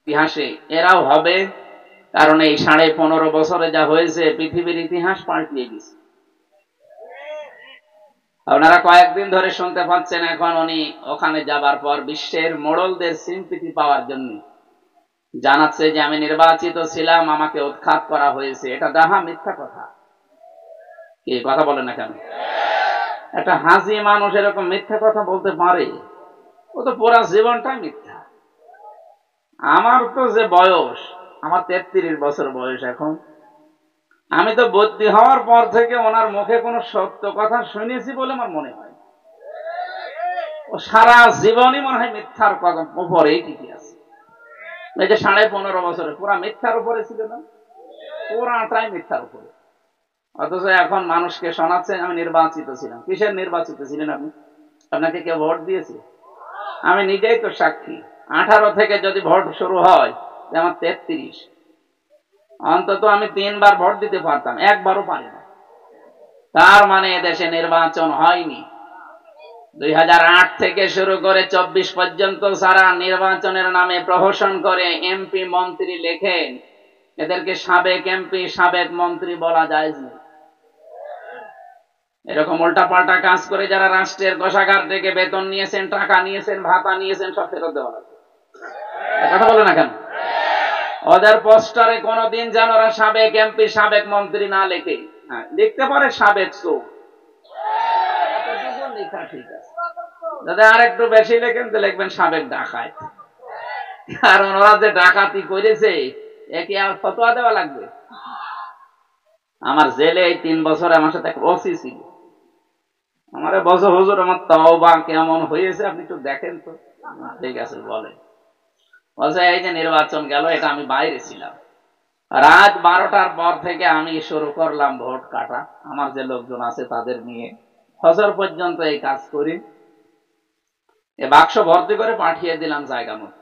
ইতিহাসে এরাও হবে, কারণ এই 15.5 বছরে যা হয়েছে পৃথিবীর ইতিহাস পাল্টিয়ে গেছে। আপনারা কয়েকদিন ধরে শুনতে পাচ্ছেন এখন উনি ওখানে যাবার পর বিশ্বের মোড়লদের সিম্পিতি পাওয়ার জন্য জানাচ্ছে যে আমি নির্বাচিত ছিলাম, আমাকে উৎখাত করা হয়েছে। এটা ডাহা মিথ্যা কথা। কি কথা বলে না কেন? একটা হাসি মানুষ এরকম মিথ্যা কথা বলতে পারে? ও তো পুরা জীবনটাই মিথ্যা। আমার তো যে বয়স, আমার 33 বছর বয়স এখন, আমি তো বুদ্ধি হওয়ার পর থেকে ওনার মুখে কোনো সত্য কথা শুনেছি বলে আমার মনে হয়। ও সারা জীবনই মনে হয় মিথ্যার কথা উপরেই টিকে আছে। এই যে 15.5 বছরে পুরা মিথ্যার উপরে ছিল না, পুরাটাই মিথ্যার উপরে। অথচ এখন মানুষকে শোনাচ্ছেন আমি নির্বাচিত ছিলাম। কিসের নির্বাচিত ছিলেন আপনি? আপনাকে কেউ ভোট দিয়েছে? আমি নিজেই তো সাক্ষী। 18 থেকে যদি ভোট শুরু হয়, আমার 33, অন্তত আমি 3 বার ভোট দিতে পারতাম, একবারও পারি না। তার মানে এদেশে নির্বাচন হয়নি। 2008 থেকে শুরু করে 24 পর্যন্ত যারা নির্বাচনের নামে প্রহসন করে এমপি মন্ত্রী লেখেন, এদেরকে সাবেক এমপি সাবেক মন্ত্রী বলা যায় না। এরকম উল্টাপাল্টা কাজ করে যারা রাষ্ট্রের কোষাগার থেকে বেতন নিয়েছেন, টাকা নিয়েছেন, ভাতা নিয়েছেন, সব ফেরত দেওয়া লাগবে। কথা বলে না কেন? ওদের পোস্টারে কোনদিন যেন ওরা সাবেক এমপি সাবেক মন্ত্রী না লেখে। হ্যাঁ, লিখতে পারে সাবেক চোর, লেখা ঠিক আছে। যদি আর একটু বেশি লেখেন তো লিখবেন সাবেক ডাকাত। কারণ ওরা যে ডাকাতি করেছে একে আর ফতোয়া দেওয়া লাগবে। আমার জেলে এই 3 বছর আমার সাথে এক ওসি ছিল। আমার বছর হুজুর আমার তওবা কেমন হয়েছে আপনি একটু দেখেন তো। ঠিক আছে বলে। বলছে এই যে নির্বাচন গেল, এটা আমি বাইরে ছিলাম, রাত 12টার পর থেকে আমি শুরু করলাম ভোট কাটা। আমার যে লোকজন আছে তাদের নিয়ে ফজর পর্যন্ত এই কাজ করি। এ বাক্স ভর্তি করে পাঠিয়ে দিলাম জায়গা মতো।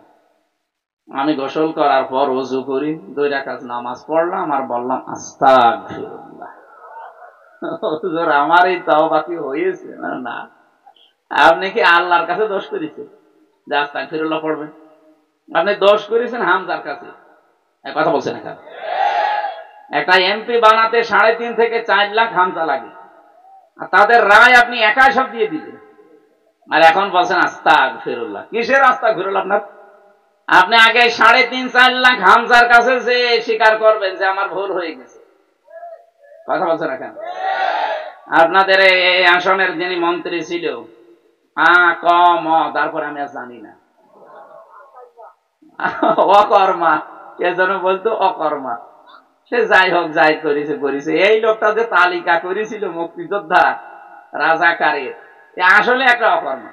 আমি গোসল করার পর ওযু করি, 2 রাকাত নামাজ পড়লাম আর বললাম আস্তাগফিরুল্লাহ। হুজুর আমার এই তওবা কি হয়েছে? না, আপনি কি আল্লাহর কাছে দোষ করেছেন যে আস্তাগফিরুল্লাহ পড়বেন? আপনি দোষ করেছেন হামজার কাছে। কথা বলছেন এখানে। একটা এমপি বানাতে 3.5 থেকে 4 লাখ হামজা লাগে, আর তাদের রায় আপনি একাই সব দিয়ে দিলেন। আর এখন বলছেন আস্তাগফিরুল্লাহ। কিসের আস্তাগফিরুল্লাহ আপনার? আপনি আগে 3.5-4 লাখ হামজার কাছে যে স্বীকার করবেন যে আমার ভুল হয়ে গেছে। কথা বলছেন এখন। আপনাদের এই আসনের যিনি মন্ত্রী ছিল, ক ম, তারপরে আমি আর জানি না, অকর্মা কে যেন বলতো, অকর্মা। সে যাই হোক, যাই করেছে। এই লোকটা যে তালিকা করেছিল মুক্তিযোদ্ধা রাজাকারের, আসলে একটা অকর্মা।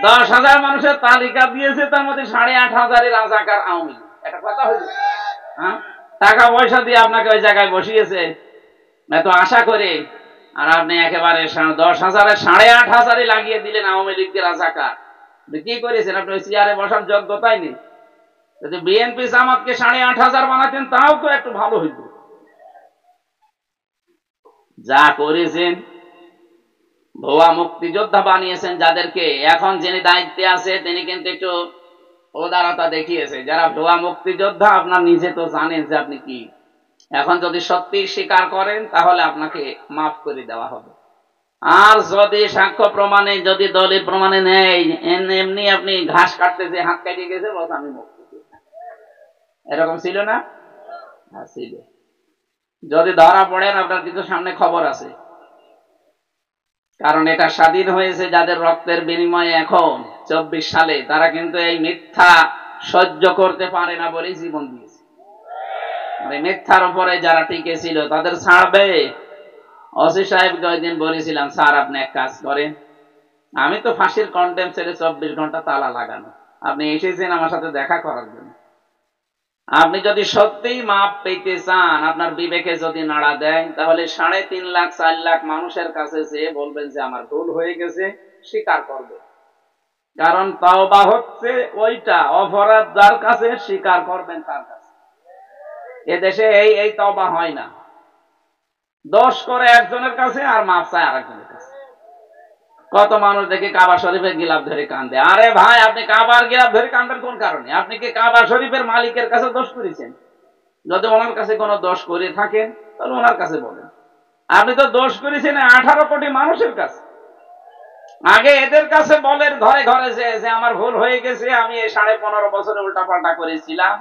10,000 মানুষের তালিকা দিয়েছে, তার মধ্যে 8,500 রাজাকার আওয়ামী লীগ। একটা কথা হইল? টাকা পয়সা দিয়ে আপনাকে ওই জায়গায় বসিয়েছে এত আশা করে, আর আপনি একেবারে 10,000-এর 8,500 লাগিয়ে দিলেন আওয়ামী লীগের রাজাকার। কি করেছেন আপনি? ওই চেয়ারে বসার যোগ্যতাই নেই। যদি বিএনপি জামাতকে 8,500 বানাতেন তাও তো একটু ভালো হইত। যা করেছেন, ভুয়া মুক্তিযোদ্ধা বানিয়েছেন যাদেরকে। এখন যিনি দায়িত্বে আছে তিনি কিন্তু একটু উদারতা দেখিয়েছে। যারা ভুয়া মুক্তিযোদ্ধা, আপনার নিজে তো জানেন যে আপনি কি। এখন যদি সত্যি স্বীকার করেন তাহলে আপনাকে মাফ করে দেওয়া হবে। আর যদি সাক্ষ্য প্রমাণে, যদি দলিল প্রমাণে নেই, এমনি আপনি ঘাস কাটতে যে হাত কাটিয়ে গেছে, বস আমি মুক্তিযোদ্ধা। এরকম ছিল না? ছিল। যদি ধরা পড়েন আপনার কিন্তু সামনে খবর আছে, কারণ এটা স্বাধীন হয়েছে যাদের রক্তের বিনিময়ে। এখন 24 সালে তারা কিন্তু এই মিথ্যা সহ্য করতে পারে না বলেই জীবন দিয়েছে। মিথ্যার উপরে যারা টিকে ছিল তাদের ছাড়বে? ওসি সাহেবকে ওই দিন বলেছিলাম, স্যার আপনি এক কাজ করেন, আমি তো ফাঁসির কন্ডেম ছেড়ে 24 ঘন্টা তালা লাগানো, আপনি এসেছেন আমার সাথে দেখা করার জন্য। আপনি যদি সত্যিই মাপ পেতে চান, আপনার বিবেকে যদি নাড়া দেয়, তাহলে 3.5 লাখ 4 লাখ মানুষের কাছে যেয়ে বলবেন যে আমার ভুল হয়ে গেছে, স্বীকার করবে। কারণ তওবা হচ্ছে ওইটা, অপরাধ যার কাছে স্বীকার করবেন তার কাছে। এদেশে এই তওবা হয় না। দোষ করে একজনের কাছে আর মাপ চায় আরেকজনের কাছে। কত মানুষ দেখে কাবা শরীফের গিলাফ ধরে কান্দে। আরে ভাই, আপনি কাবার গিলাফ ধরে কান্দেন কোন কারণে? আপনি কি কাবা শরীফের মালিকের কাছে দোষ করেছেন? যদি ওনার কাছে কোনো দোষ করে থাকেন তাহলে ওনার কাছে বলেন। আপনি তো দোষ করেছেন 18 কোটি মানুষের কাছে। আগে এদের কাছে বলেন ঘরে ঘরে যে আমার ভুল হয়ে গেছে, আমি এই 15.5 বছরে উল্টাপাল্টা করেছিলাম,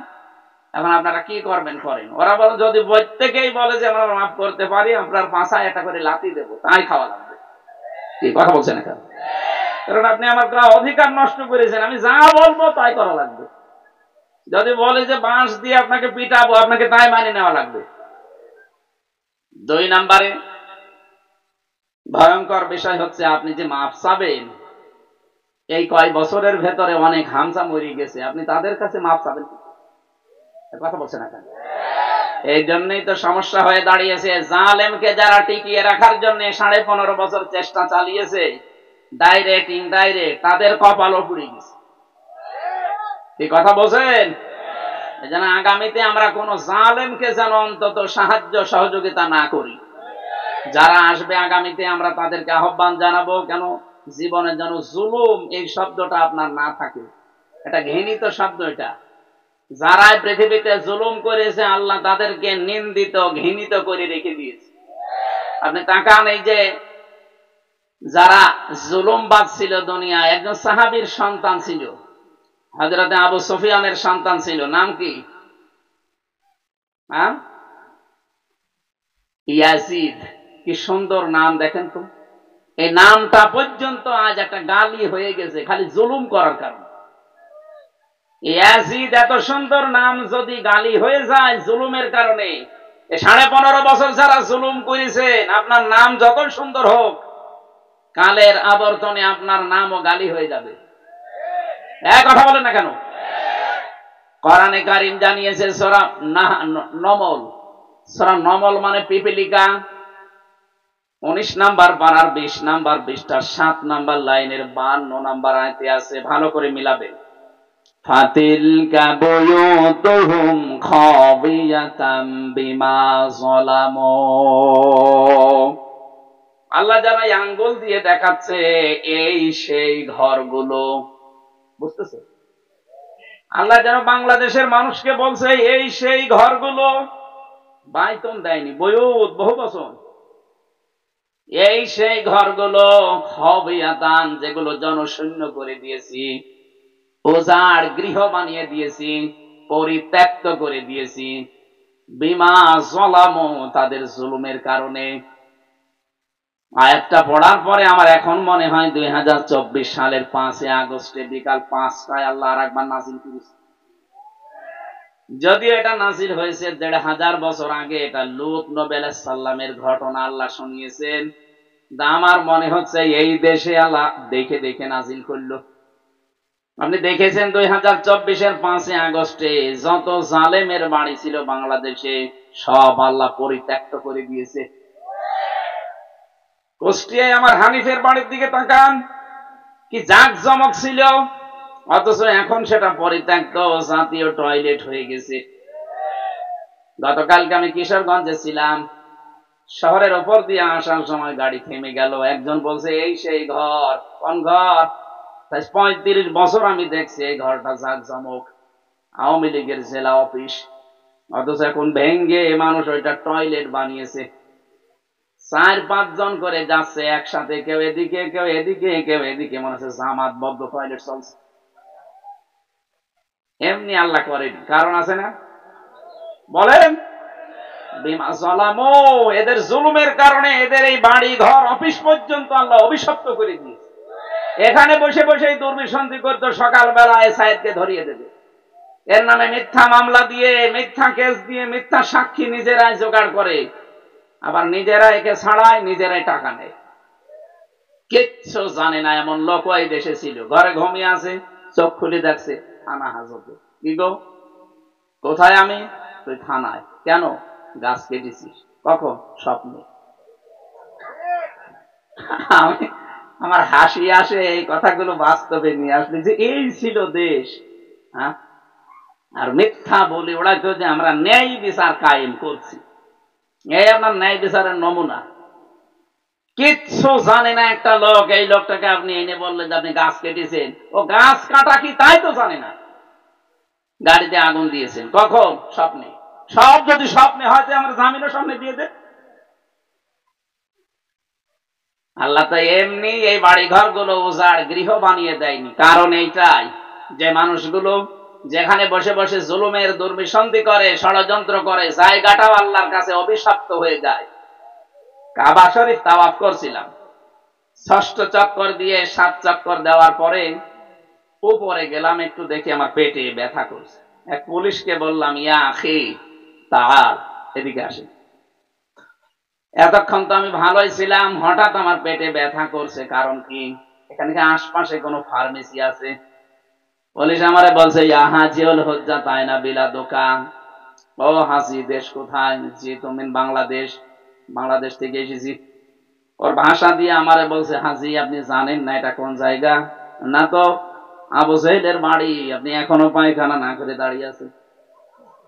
এখন আপনারা কি করবেন করেন। ওরা বলে যদি প্রত্যেকেই বলে যে আমরা মাফ করতে পারি, আপনার পাশায় একটা করে লাথি দেবো, তাই খাওয়া লাগবে। কি কথা বলছেন এখন? কারণ আপনি আমার অধিকার নষ্ট করেছেন, আমি যা বলবো তাই করা লাগবে। যদি বলে যে বাঁশ দিয়ে আপনাকে পিটাবো, আপনাকে তাই মানে নেওয়া লাগবে। 2 নম্বরে ভয়ঙ্কর বিষয় হচ্ছে আপনি যে মাফ চাবেন, এই কয় বছরের ভেতরে অনেক হামজা মরে গেছে, আপনি তাদের কাছে মাফ চাবেন। কথা বলছেন না কেন? এই জন্যই তো সমস্যা হয়ে দাঁড়িয়েছে। জালেমকে যারা টিকিয়ে রাখার জন্য 15.5 বছর চেষ্টা চালিয়েছে, ডাইরেক্ট ইনডাইরেক্ট তাদের কপালও পুড়ে গেছে। কি কথা বলছেন? এই জন্য আগামীতে আমরা কোন জালেমকে যেন অন্তত সাহায্য সহযোগিতা না করি। যারা আসবে আগামীতে আমরা তাদেরকে আহ্বান জানাবো, কেন জীবনে যেন জুলুম এই শব্দটা আপনার না থাকে। এটা ঘৃণিত শব্দ। এটা যারা পৃথিবীতে জুলুম করেছে আল্লাহ তাদেরকে নিন্দিত ঘৃণিত করে রেখে দিয়েছে। আপনি তাকান, এই যে যারা জুলুমবাজ ছিল দুনিয়ায়, একজন সাহাবীর সন্তান ছিল, হযরত আবু সুফিয়ানের সন্তান ছিল, নাম কি? ইয়াজিদ। কি সুন্দর নাম দেখেন তো। এই নামটা পর্যন্ত আজ একটা গালি হয়ে গেছে, খালি জুলুম করার কারণে। ইয়াজিদ এত সুন্দর নাম যদি গালি হয়ে যায় জুলুমের কারণে, 15.5 বছর যারা জুলুম করেছেন, আপনার নাম যত সুন্দর হোক, কালের আবর্তনে আপনার নামও গালি হয়ে যাবে। এক কথা বলেন না কেন? কোরআনে কারীম জানিয়েছে সূরা নমল, সূরা নমল মানে পিপীলিকা, 19 নাম্বার পারার 20 নাম্বার পৃষ্ঠার 7 নাম্বার লাইনের 52 নাম্বার আয়াতে আছে, ভালো করে মিলাবে। ফাতিলকা বুয়ুতুহুম খাবিয়াতাম বিমা যালামু। আল্লাহ যারা আঙ্গুল দিয়ে দেখাচ্ছে এই সেই ঘরগুলো, বুঝতেছে? আল্লাহ যেন বাংলাদেশের মানুষকে বলছে এই সেই ঘরগুলো, বাইতন দেয়নি, বয়ুত বহু বছর, এই সেই ঘরগুলো খাবিয়াতান, যেগুলো জনশূন্য করে দিয়েছি, উজাড় গৃহ বানিয়ে দিয়েছি, পরিত্যক্ত করে দিয়েছি, বিমা যালামু, তাদের জুলুমের কারণে। আয়াতটা পড়ার পরে আমার এখন মনে হয় 2024 সালের 5 আগস্টে বিকাল 5টায় আল্লাহ আরেকবার নাজিল করেছে। যদিও এটা নাজিল হয়েছে 1500 বছর আগে, এটা লূত নবী আলাইহিস সালামের ঘটনা আল্লাহ শুনিয়েছেন। আমার মনে হচ্ছে এই দেশে আল্লাহ দেখে দেখে নাজিল করলো। আপনি দেখেছেন 2024-এর 5 আগস্টে যত জালেমের বাড়ি ছিল বাংলাদেশে সব আল্লাহ পরিত্যক্ত করে দিয়েছে। কুষ্টিয়ায় আমার হানিফের বাড়ির দিকে তাকান, কি জাঁকজমক ছিল, অথচ এখন সেটা পরিত্যক্ত জাতীয় টয়লেট হয়ে গেছে। গতকালকে আমি কিশোরগঞ্জে ছিলাম, শহরের ওপর দিয়ে আসার সময় গাড়ি থেমে গেল, একজন বলছে এই সেই ঘর। কোন ঘর? 35 বছর আমি দেখছি এই ঘরটা জাঁকজমক, আওয়ামী লীগের জেলা অফিস, অথচ এখন ভেঙ্গে মানুষ ওইটা টয়লেট বানিয়েছে। 4-5 জন করে যাচ্ছে একসাথে, কেউ এদিকে কেউ এদিকে কেউ এদিকে, মনে হচ্ছে জামাতবদ্ধ টয়লেট চলছে। এমনি আল্লাহ করেন, কারণ আছে না? বলেন বিমা যালামু, এদের জুলুমের কারণে এদের এই বাড়ি ঘর অফিস পর্যন্ত আল্লাহ অভিশপ্ত করে দিয়েছে। এখানে বসে বসে দুর্বিসন্ধি করতো, সকালবেলায় সাইদকে ধরিয়ে দেবে, এর নামে মিথ্যা মামলা দিয়ে, মিথ্যা কেস দিয়ে, মিথ্যা সাক্ষী নিজেরাই জোগাড় করে, আবার নিজেরাই একে ছাড়ায়, নিজেরাই টাকা নেয়। কিচ্ছু জানে না এমন লোক এই দেশে ছিল। ঘরে ঘুমিয়ে আছে, চোখ খুলে দেখছে থানা হাজতে। কি গো, কোথায়? আমি। তুই থানায় কেন? গাছ কেটেছিস। কখন? স্বপ্নে। আমার হাসি আসে এই কথাগুলো বাস্তবে নিয়ে আসলে, যে এই ছিল দেশ। হ্যাঁ, আর মিথ্যা বলি ওরা তো, যে আমরা ন্যায় বিচার কায়েম করছি। এই আপনার ন্যায় বিচারের নমুনা। কিচ্ছু জানে না একটা লোক, এই লোকটাকে আপনি এনে বললেন যে আপনি গাছ কেটেছেন, ও গাছ কাটা কি তাই তো জানে না। গাড়িতে আগুন দিয়েছেন কখন? স্বপ্নে। সব যদি স্বপ্নে হয় তো আমার জামিনও সামনে দিয়ে দেন। আল্লাহ তো এমনি এই বাড়ি ঘর গুলো উজাড় গৃহ বানিয়ে দেয়নি, কারণ এইটাই যে মানুষগুলো যেখানে বসে বসে জুলুমের দুর্বিসন্ধি করে, ষড়যন্ত্র করে, জায়গাটাও আল্লাহর কাছে অভিশপ্ত হয়ে যায়। কাবা শরীফ তাওয়াফ করছিলাম, ষষ্ঠ চক্কর দিয়ে 7 চক্কর দেওয়ার পরে উপরে গেলাম, একটু দেখি আমার পেটে ব্যথা করছে। এক পুলিশকে বললাম, ইয়া আখি তাআল, এদিকে আসেন। এতক্ষণ তো আমি ভালোই ছিলাম, হঠাৎ আমার পেটে ব্যথা করছে, কারণ কি? এখানে কি আশপাশে কোনো ফার্মেসি আছে? পুলিশ আমারে বলছে, ইয়া হাজিউল হুজ্জা তাইনা বিলা দোকান। ও হাজি, দেশ কোথায়? জি তুমি বাংলাদেশ। বাংলাদেশ থেকে এসেছি। ওর ভাষা দিয়ে আমারে বলছে, হাজি আপনি জানেন না এটা কোন জায়গা? না তো। আবু জাহেলের বাড়ি। আপনি এখনো পায়খানা না করে দাঁড়িয়ে আছেন,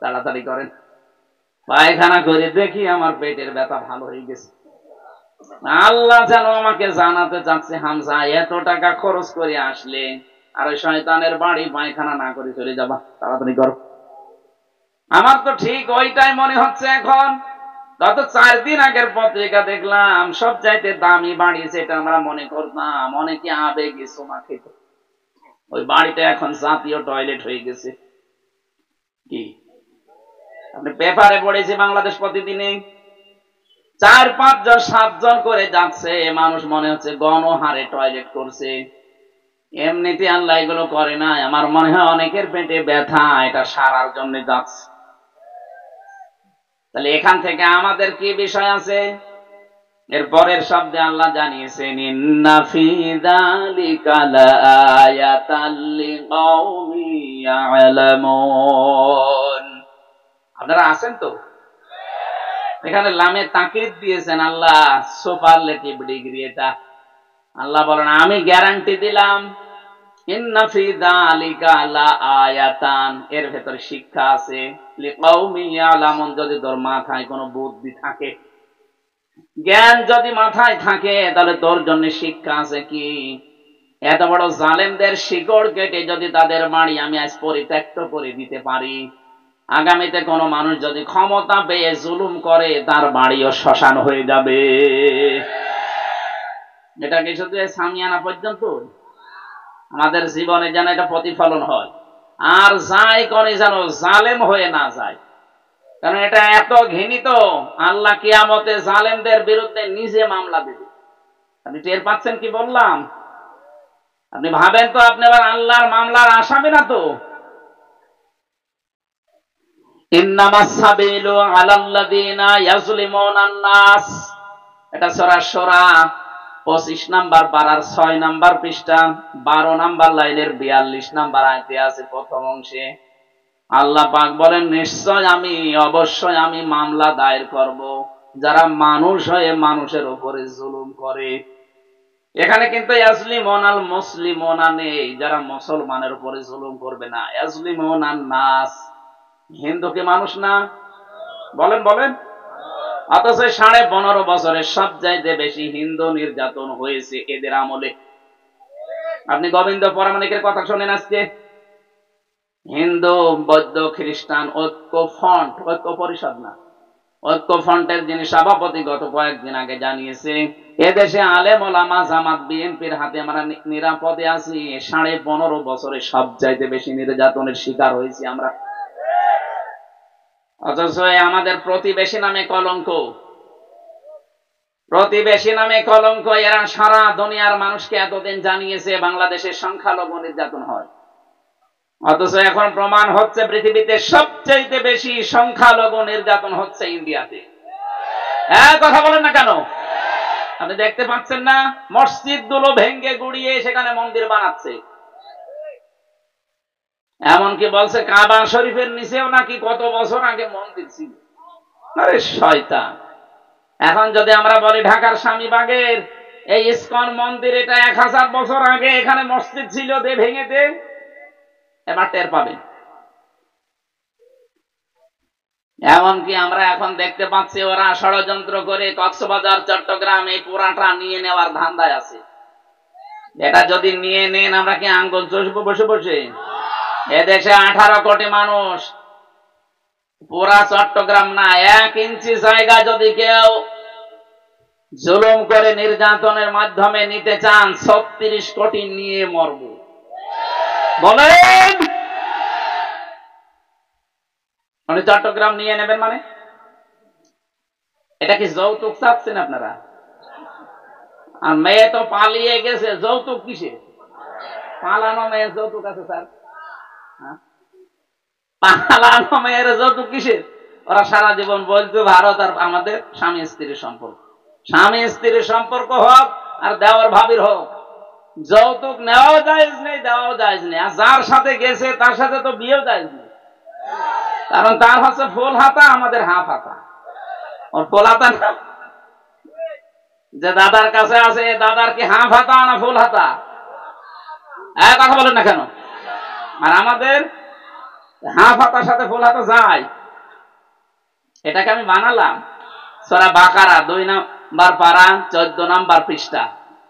তাড়াতাড়ি করেন। পায়খানা করে দেখি আমার পেটের ব্যথা ভালো হয়ে গেছে। আল্লাহ যেন আমাকে জানাতে চাচ্ছে, হামজা এত টাকা খরচ করে আসলে আর ওই শয়তানের বাড়ি পায়খানা না করে চলে যাবা, তাড়াতাড়ি করো। আমার তো ঠিক ওইটাই মনে হচ্ছে এখন। গত 4 দিন আগের পত্রিকা দেখলাম সব চাইতে দামি বাড়ি যেটা আমরা মনে করতাম অনেকে আবেগে সোমাখিত, ওই বাড়িটা এখন জাতীয় টয়লেট হয়ে গেছে। কি আপনি পেপারে পড়েছি বাংলাদেশ প্রতিদিনে 4-5 জন 7 জন করে যাচ্ছে, মানুষ মনে হচ্ছে গণহারে টয়লেট করছে। এমনিতে আল্লাহ এগুলো করে না, আমার মনে হয় অনেকের পেটে ব্যথা, এটা সারার জন্য যাচ্ছে। তাহলে এখান থেকে আমাদের কি বিষয় আছে? এর পরের শব্দে আল্লাহ জানিয়েছেন, ইন্না ফি যালিকা লাআয়াতাল লিকাওমি ইয়ালামুন। আপনারা আছেন তো? এখানে লামে তাকিদ দিয়েছেন আল্লাহ, সুপারলেটিভ ডিগ্রি এটা। আল্লাহ বলেন আমি গ্যারান্টি দিলাম, ইন্না ফি যালিকা লাআয়াতান, এর ভেতরে শিক্ষা আছে, লিকাওমি ইয়ালামুন, যদি তোর মাথায় কোনো বুদ্ধি থাকে, জ্ঞান যদি মাথায় থাকে, তাহলে তোর জন্য শিক্ষা আছে। কি? এত বড় জালেমদের শিকড় কেটে যদি তাদের বাড়ি আমি আজ পরিত্যক্ত করে দিতে পারি, আগামীতে কোনো মানুষ যদি ক্ষমতা পেয়ে জুলুম করে, তার বাড়িও শ্মশান হয়ে যাবে। এটা কি শুধু সামিয়ানা পর্যন্ত? আমাদের জীবনে যেন এটা প্রতিফলন হয়, আর যাই করে যেন জালেম হয়ে না যায়। কারণ এটা এত ঘৃণিত, আল্লাহ কিয়ামতে জালেমদের বিরুদ্ধে নিজে মামলা দেবে। আপনি টের পাচ্ছেন কি বললাম? আপনি ভাবেন তো আপনি আবার আল্লাহর মামলার আসামি না তো? ইন্নামাস সাবিলু আলাল্লাযিনা ইয়াজলিমুনান নাস, এটা সূরা শূরা 25 নাম্বার পারার 6 নাম্বার পৃষ্ঠা 12 নাম্বার লাইনের 42 নাম্বার আয়াতে আছে প্রথম অংশে। আল্লাহ পাক বলেন, নিশ্চয় আমি, অবশ্যই আমি মামলা দায়ের করব যারা মানুষ হয়ে মানুষের উপরে জুলুম করে। এখানে কিন্তু ইয়াজলিমুনাল মুসলিমুনা নেই, যারা মুসলমানের উপরে জুলুম করবে না। ইয়াজলিমুনান নাস, হিন্দু কি মানুষ না? বলেন বলেন। অথচ 15.5 বছরে সবচাইতে বেশি হিন্দু নির্যাতন হয়েছে এদের আমলে। আপনি গোবিন্দ পরামানিকের কথা শোনেন আজকে, হিন্দু বৌদ্ধ খ্রিস্টান ঐক্য ফ্রন্ট, ঐক্য পরিষদ না, ঐক্য ফ্রন্টের যিনি সভাপতি গত কয়েকদিন আগে জানিয়েছে, এদেশে আলেম ওলামা জামাত বিএনপির হাতে আমরা নিরাপদে আছি। 15.5 বছরে সবচাইতে বেশি নির্যাতনের শিকার হয়েছি আমরা। অথচ আমাদের প্রতিবেশী নামে কলঙ্ক, প্রতিবেশী নামে কলঙ্ক, এরা সারা দুনিয়ার মানুষকে এতদিন জানিয়েছে বাংলাদেশের সংখ্যালঘু নির্যাতন হয়। অথচ এখন প্রমাণ হচ্ছে পৃথিবীতে সবচেয়ে বেশি সংখ্যালঘু নির্যাতন হচ্ছে ইন্ডিয়াতে। কথা বলেন না কেন? আপনি দেখতে পাচ্ছেন না? মসজিদ গুলো ভেঙ্গে গুড়িয়ে সেখানে মন্দির বানাচ্ছে। এমনকি বলছে কাবা শরীফের নিচেও নাকি কত বছর আগে মন্দির ছিল। আরে শয়তান! এখন যদি আমরা বলি ঢাকার স্বামীবাগের এই ইসকন মন্দির, এটা 1000 বছর আগে এখানে মসজিদ ছিল, দে ভেঙে দে, এবার টের পাবেন। এমনকি আমরা এখন দেখতে পাচ্ছি ওরা ষড়যন্ত্র করে কক্সবাজার চট্টগ্রাম এই পুরাটা নিয়ে নেওয়ার ধান্দায় আছে। এটা যদি নিয়ে নেন আমরা কি আঙ্গুল চষবো বসে বসে? এদেশে 18 কোটি মানুষ, পুরা চট্টগ্রাম না, 1 ইঞ্চি জায়গা যদি কেউ জুলুম করে নির্যাতনের মাধ্যমে নিতে চান, 36 কোটি নিয়ে মরব। বলেন মানে চট্টগ্রাম নিয়ে নেবেন মানে? এটা কি যৌতুক চাচ্ছেন আপনারা? আর মেয়ে তো পালিয়ে গেছে, যৌতুক কিসে? পালানো মেয়ের যৌতুক আছে স্যার? পালানো মেয়ের যৌতুক কিসের? ওরা সারা জীবন বলতো ভারত আর আমাদের স্বামী স্ত্রীর সম্পর্ক, স্বামী স্ত্রীর সম্পর্ক হোক আর দেওয়ার ভাবির হোক, যৌতুক নেওয়াও জায়েজ নেই, দেওয়াও জায়েজ নেই। আর যার সাথে গেছে তার সাথে তো বিয়েও জায়েজ নেই, কারণ তার হচ্ছে ফুল হাতা, আমাদের হাফ হাতা। ওর ফুল হাতা না, যে দাদার কাছে আছে, দাদার কি হাফ হাতা না ফুল হাতা? কথা বলেন না কেন? আর আমাদের হাফ হাতার সাথে ফুল হাতা যায়। এটাকে আমি বানালাম। সূরা বাকারা 2 নম্বর পারা 14 নম্বর পৃষ্ঠা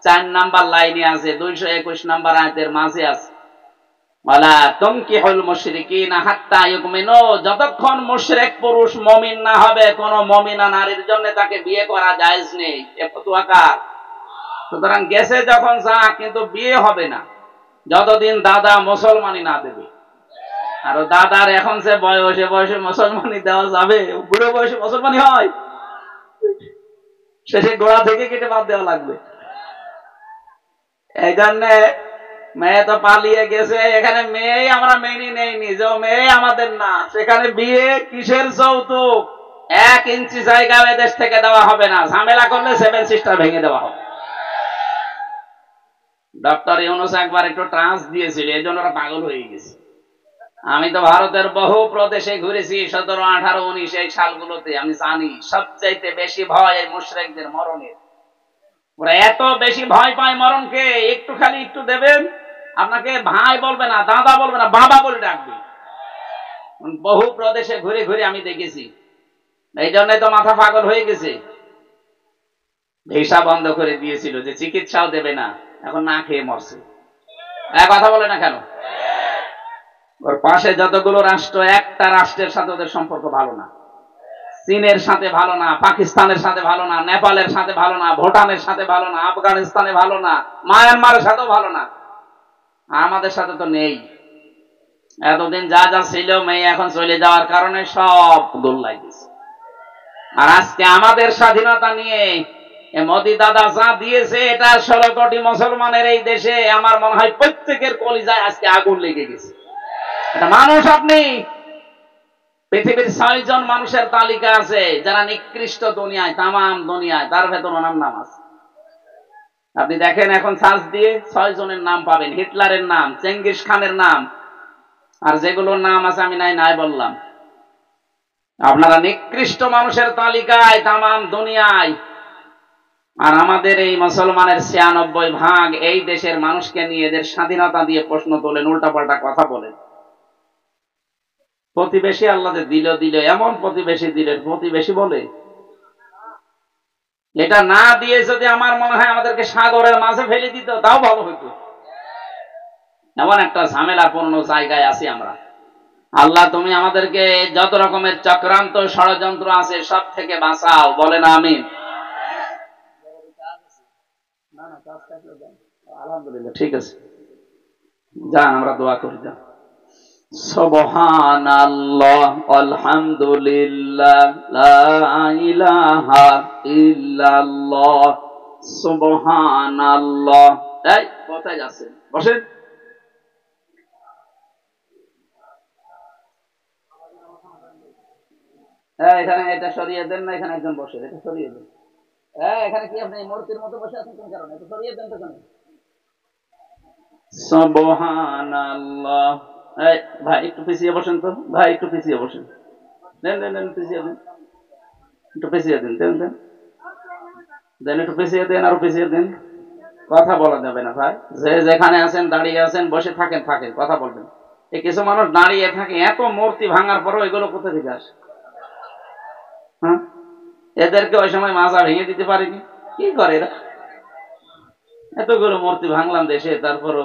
4 নম্বর লাইনে আছে, 221 নম্বর আয়াতের মাঝে আছে, ওয়ালা তুনকিহুল মুশরিকিনা হাত্তা ইউমিনু, যতক্ষণ মুশরিক পুরুষ মুমিন না হবে কোন মুমিনা নারীর জন্য তাকে বিয়ে করা জায়েজ নেই। এ ফতোয়া কার? সুতরাং গেছে যখন যা, কিন্তু বিয়ে হবে না যতদিন দাদা মুসলমানি না দেবে। আর দাদার এখন সে বয়সে বয়সে মুসলমানি দেওয়া যাবে? বুড়ো বয়সে মুসলমানি হয়? শেষে গোড়া থেকে কেটে বাদ দেওয়া লাগবে। এই জন্যে মেয়ে তো পালিয়ে গেছে, এখানে মেয়েই আমরা মেনে নেইনি, যে মেয়ে আমাদের না, সেখানে বিয়ে কিসের যৌতুক? 1 ইঞ্চি জায়গা এদেশ থেকে দেওয়া হবে না, ঝামেলা করলে 7 সিস্টার ভেঙে দেওয়া হবে। ডক্টর ইউনূস একবার একটু ট্রান্স দিয়েছিল, এই জন্য ওরা পাগল হয়ে গেছে। আমি তো ভারতের বহু প্রদেশে ঘুরেছি, 17, 18, 19 এই সালগুলোতে। আমি জানি সবচাইতে বেশি ভয় এই মুশরিকদের মরণের। ওরা এত বেশি ভয় পায় মরণকে, একটু খালি একটু দেবেন, আপনাকে ভাই বলবে না, দাদা বলবে না, বাবা বলে ডাকবে। বহু প্রদেশে ঘুরে ঘুরে আমি দেখেছি। এই জন্য তো মাথা পাগল হয়ে গেছে। ভিসা বন্ধ করে দিয়েছিল, যে চিকিৎসাও দেবে না, এখন না খেয়ে মরছে। কথা বলে না কেন? ওর পাশে যতগুলো রাষ্ট্র, একটা রাষ্ট্রের সাথে ওদের সম্পর্ক ভালো না। চীনের সাথে ভালো না, পাকিস্তানের সাথে ভালো না, নেপালের সাথে ভালো না, ভুটানের সাথে ভালো না, আফগানিস্তানে ভালো না, মায়ানমারের সাথেও ভালো না। আমাদের সাথে তো নেই। এতদিন যা যা ছিল, মেয়ে এখন চলে যাওয়ার কারণে সব গোল্লাই গেছে। আর আজকে আমাদের স্বাধীনতা নিয়ে মোদি দাদা যা দিয়েছে, এটা 16 কোটি মুসলমানের এই দেশে, আমার মনে হয় প্রত্যেকের কলিজায় আজকে আগুন লেগে গেছে। এটা মানুষ আপনি, পৃথিবীর 6 জন মানুষের তালিকা আছে যারা নিকৃষ্ট দুনিয়ায়, তামাম দুনিয়ায়, তার ভেতর ওনার নাম আছে। আপনি দেখেন এখন সার্চ দিয়ে 6 জনের নাম পাবেন। হিটলারের নাম, চেঙ্গিস খানের নাম, আর যেগুলোর নাম আছে আমি নাই বললাম। আপনারা নিকৃষ্ট মানুষের তালিকায় তামাম দুনিয়ায়। আর আমাদের এই মুসলমানের 96% এই দেশের মানুষকে নিয়ে, এদের স্বাধীনতা দিয়ে প্রশ্ন তোলেন, উল্টাপাল্টা কথা বলেন। প্রতিবেশী আল্লাহ দিল, এমন প্রতিবেশী দিলেন, প্রতিবেশী বলে এটা না দিয়ে যদি আমার মনে হয় আমাদেরকে সাগরের মাঝে ফেলে দিত, তাও ভালো হইতো। এমন একটা ঝামেলাপূর্ণ জায়গায় আছি আমরা। আল্লাহ তুমি আমাদেরকে যত রকমের চক্রান্ত ষড়যন্ত্র আছে সব থেকে বাঁচাও, বলেন আমিন। আলহামদুলিল্লাহ, ঠিক আছে, যান আমরা দোয়া করি। যান। সুবহানাল্লাহ, আলহামদুলিল্লাহ, লা ইলাহা ইল্লাল্লাহ, সুবহানাল্লাহ। এই কোথায় যাচ্ছেন? বসেন। এখানে এটা সরিয়ে দেন না, এখানে একজন বসে, এটা সরিয়ে দেন। এখানে কি আপনি মূর্তির মতো বসে আছেন কোন কারণে? এটা সরিয়ে দেন তো। কেন? সুবহানাল্লাহ। ভাই একটু পিছিয়ে বসেন তো, ভাই একটু পিছিয়ে বসেন। দেন পিছিয়ে দেন, একটু পিছিয়ে দেন, দেন একটু পিছিয়ে দেন, আরো পিছিয়ে দেন। কথা বলা যাবে না ভাই, যে যেখানে আছেন, দাঁড়িয়ে আছেন, বসে থাকেন, কথা বলবেন। এই কিছু মানুষ দাঁড়িয়ে থাকে, এত মূর্তি ভাঙার পরও এগুলো কোথা থেকে আসে? এদেরকে ওই সময় মাজা ভেঙে দিতে পারিনি, কি করে এরা? এতগুলো মূর্তি ভাঙলাম দেশে, তারপরও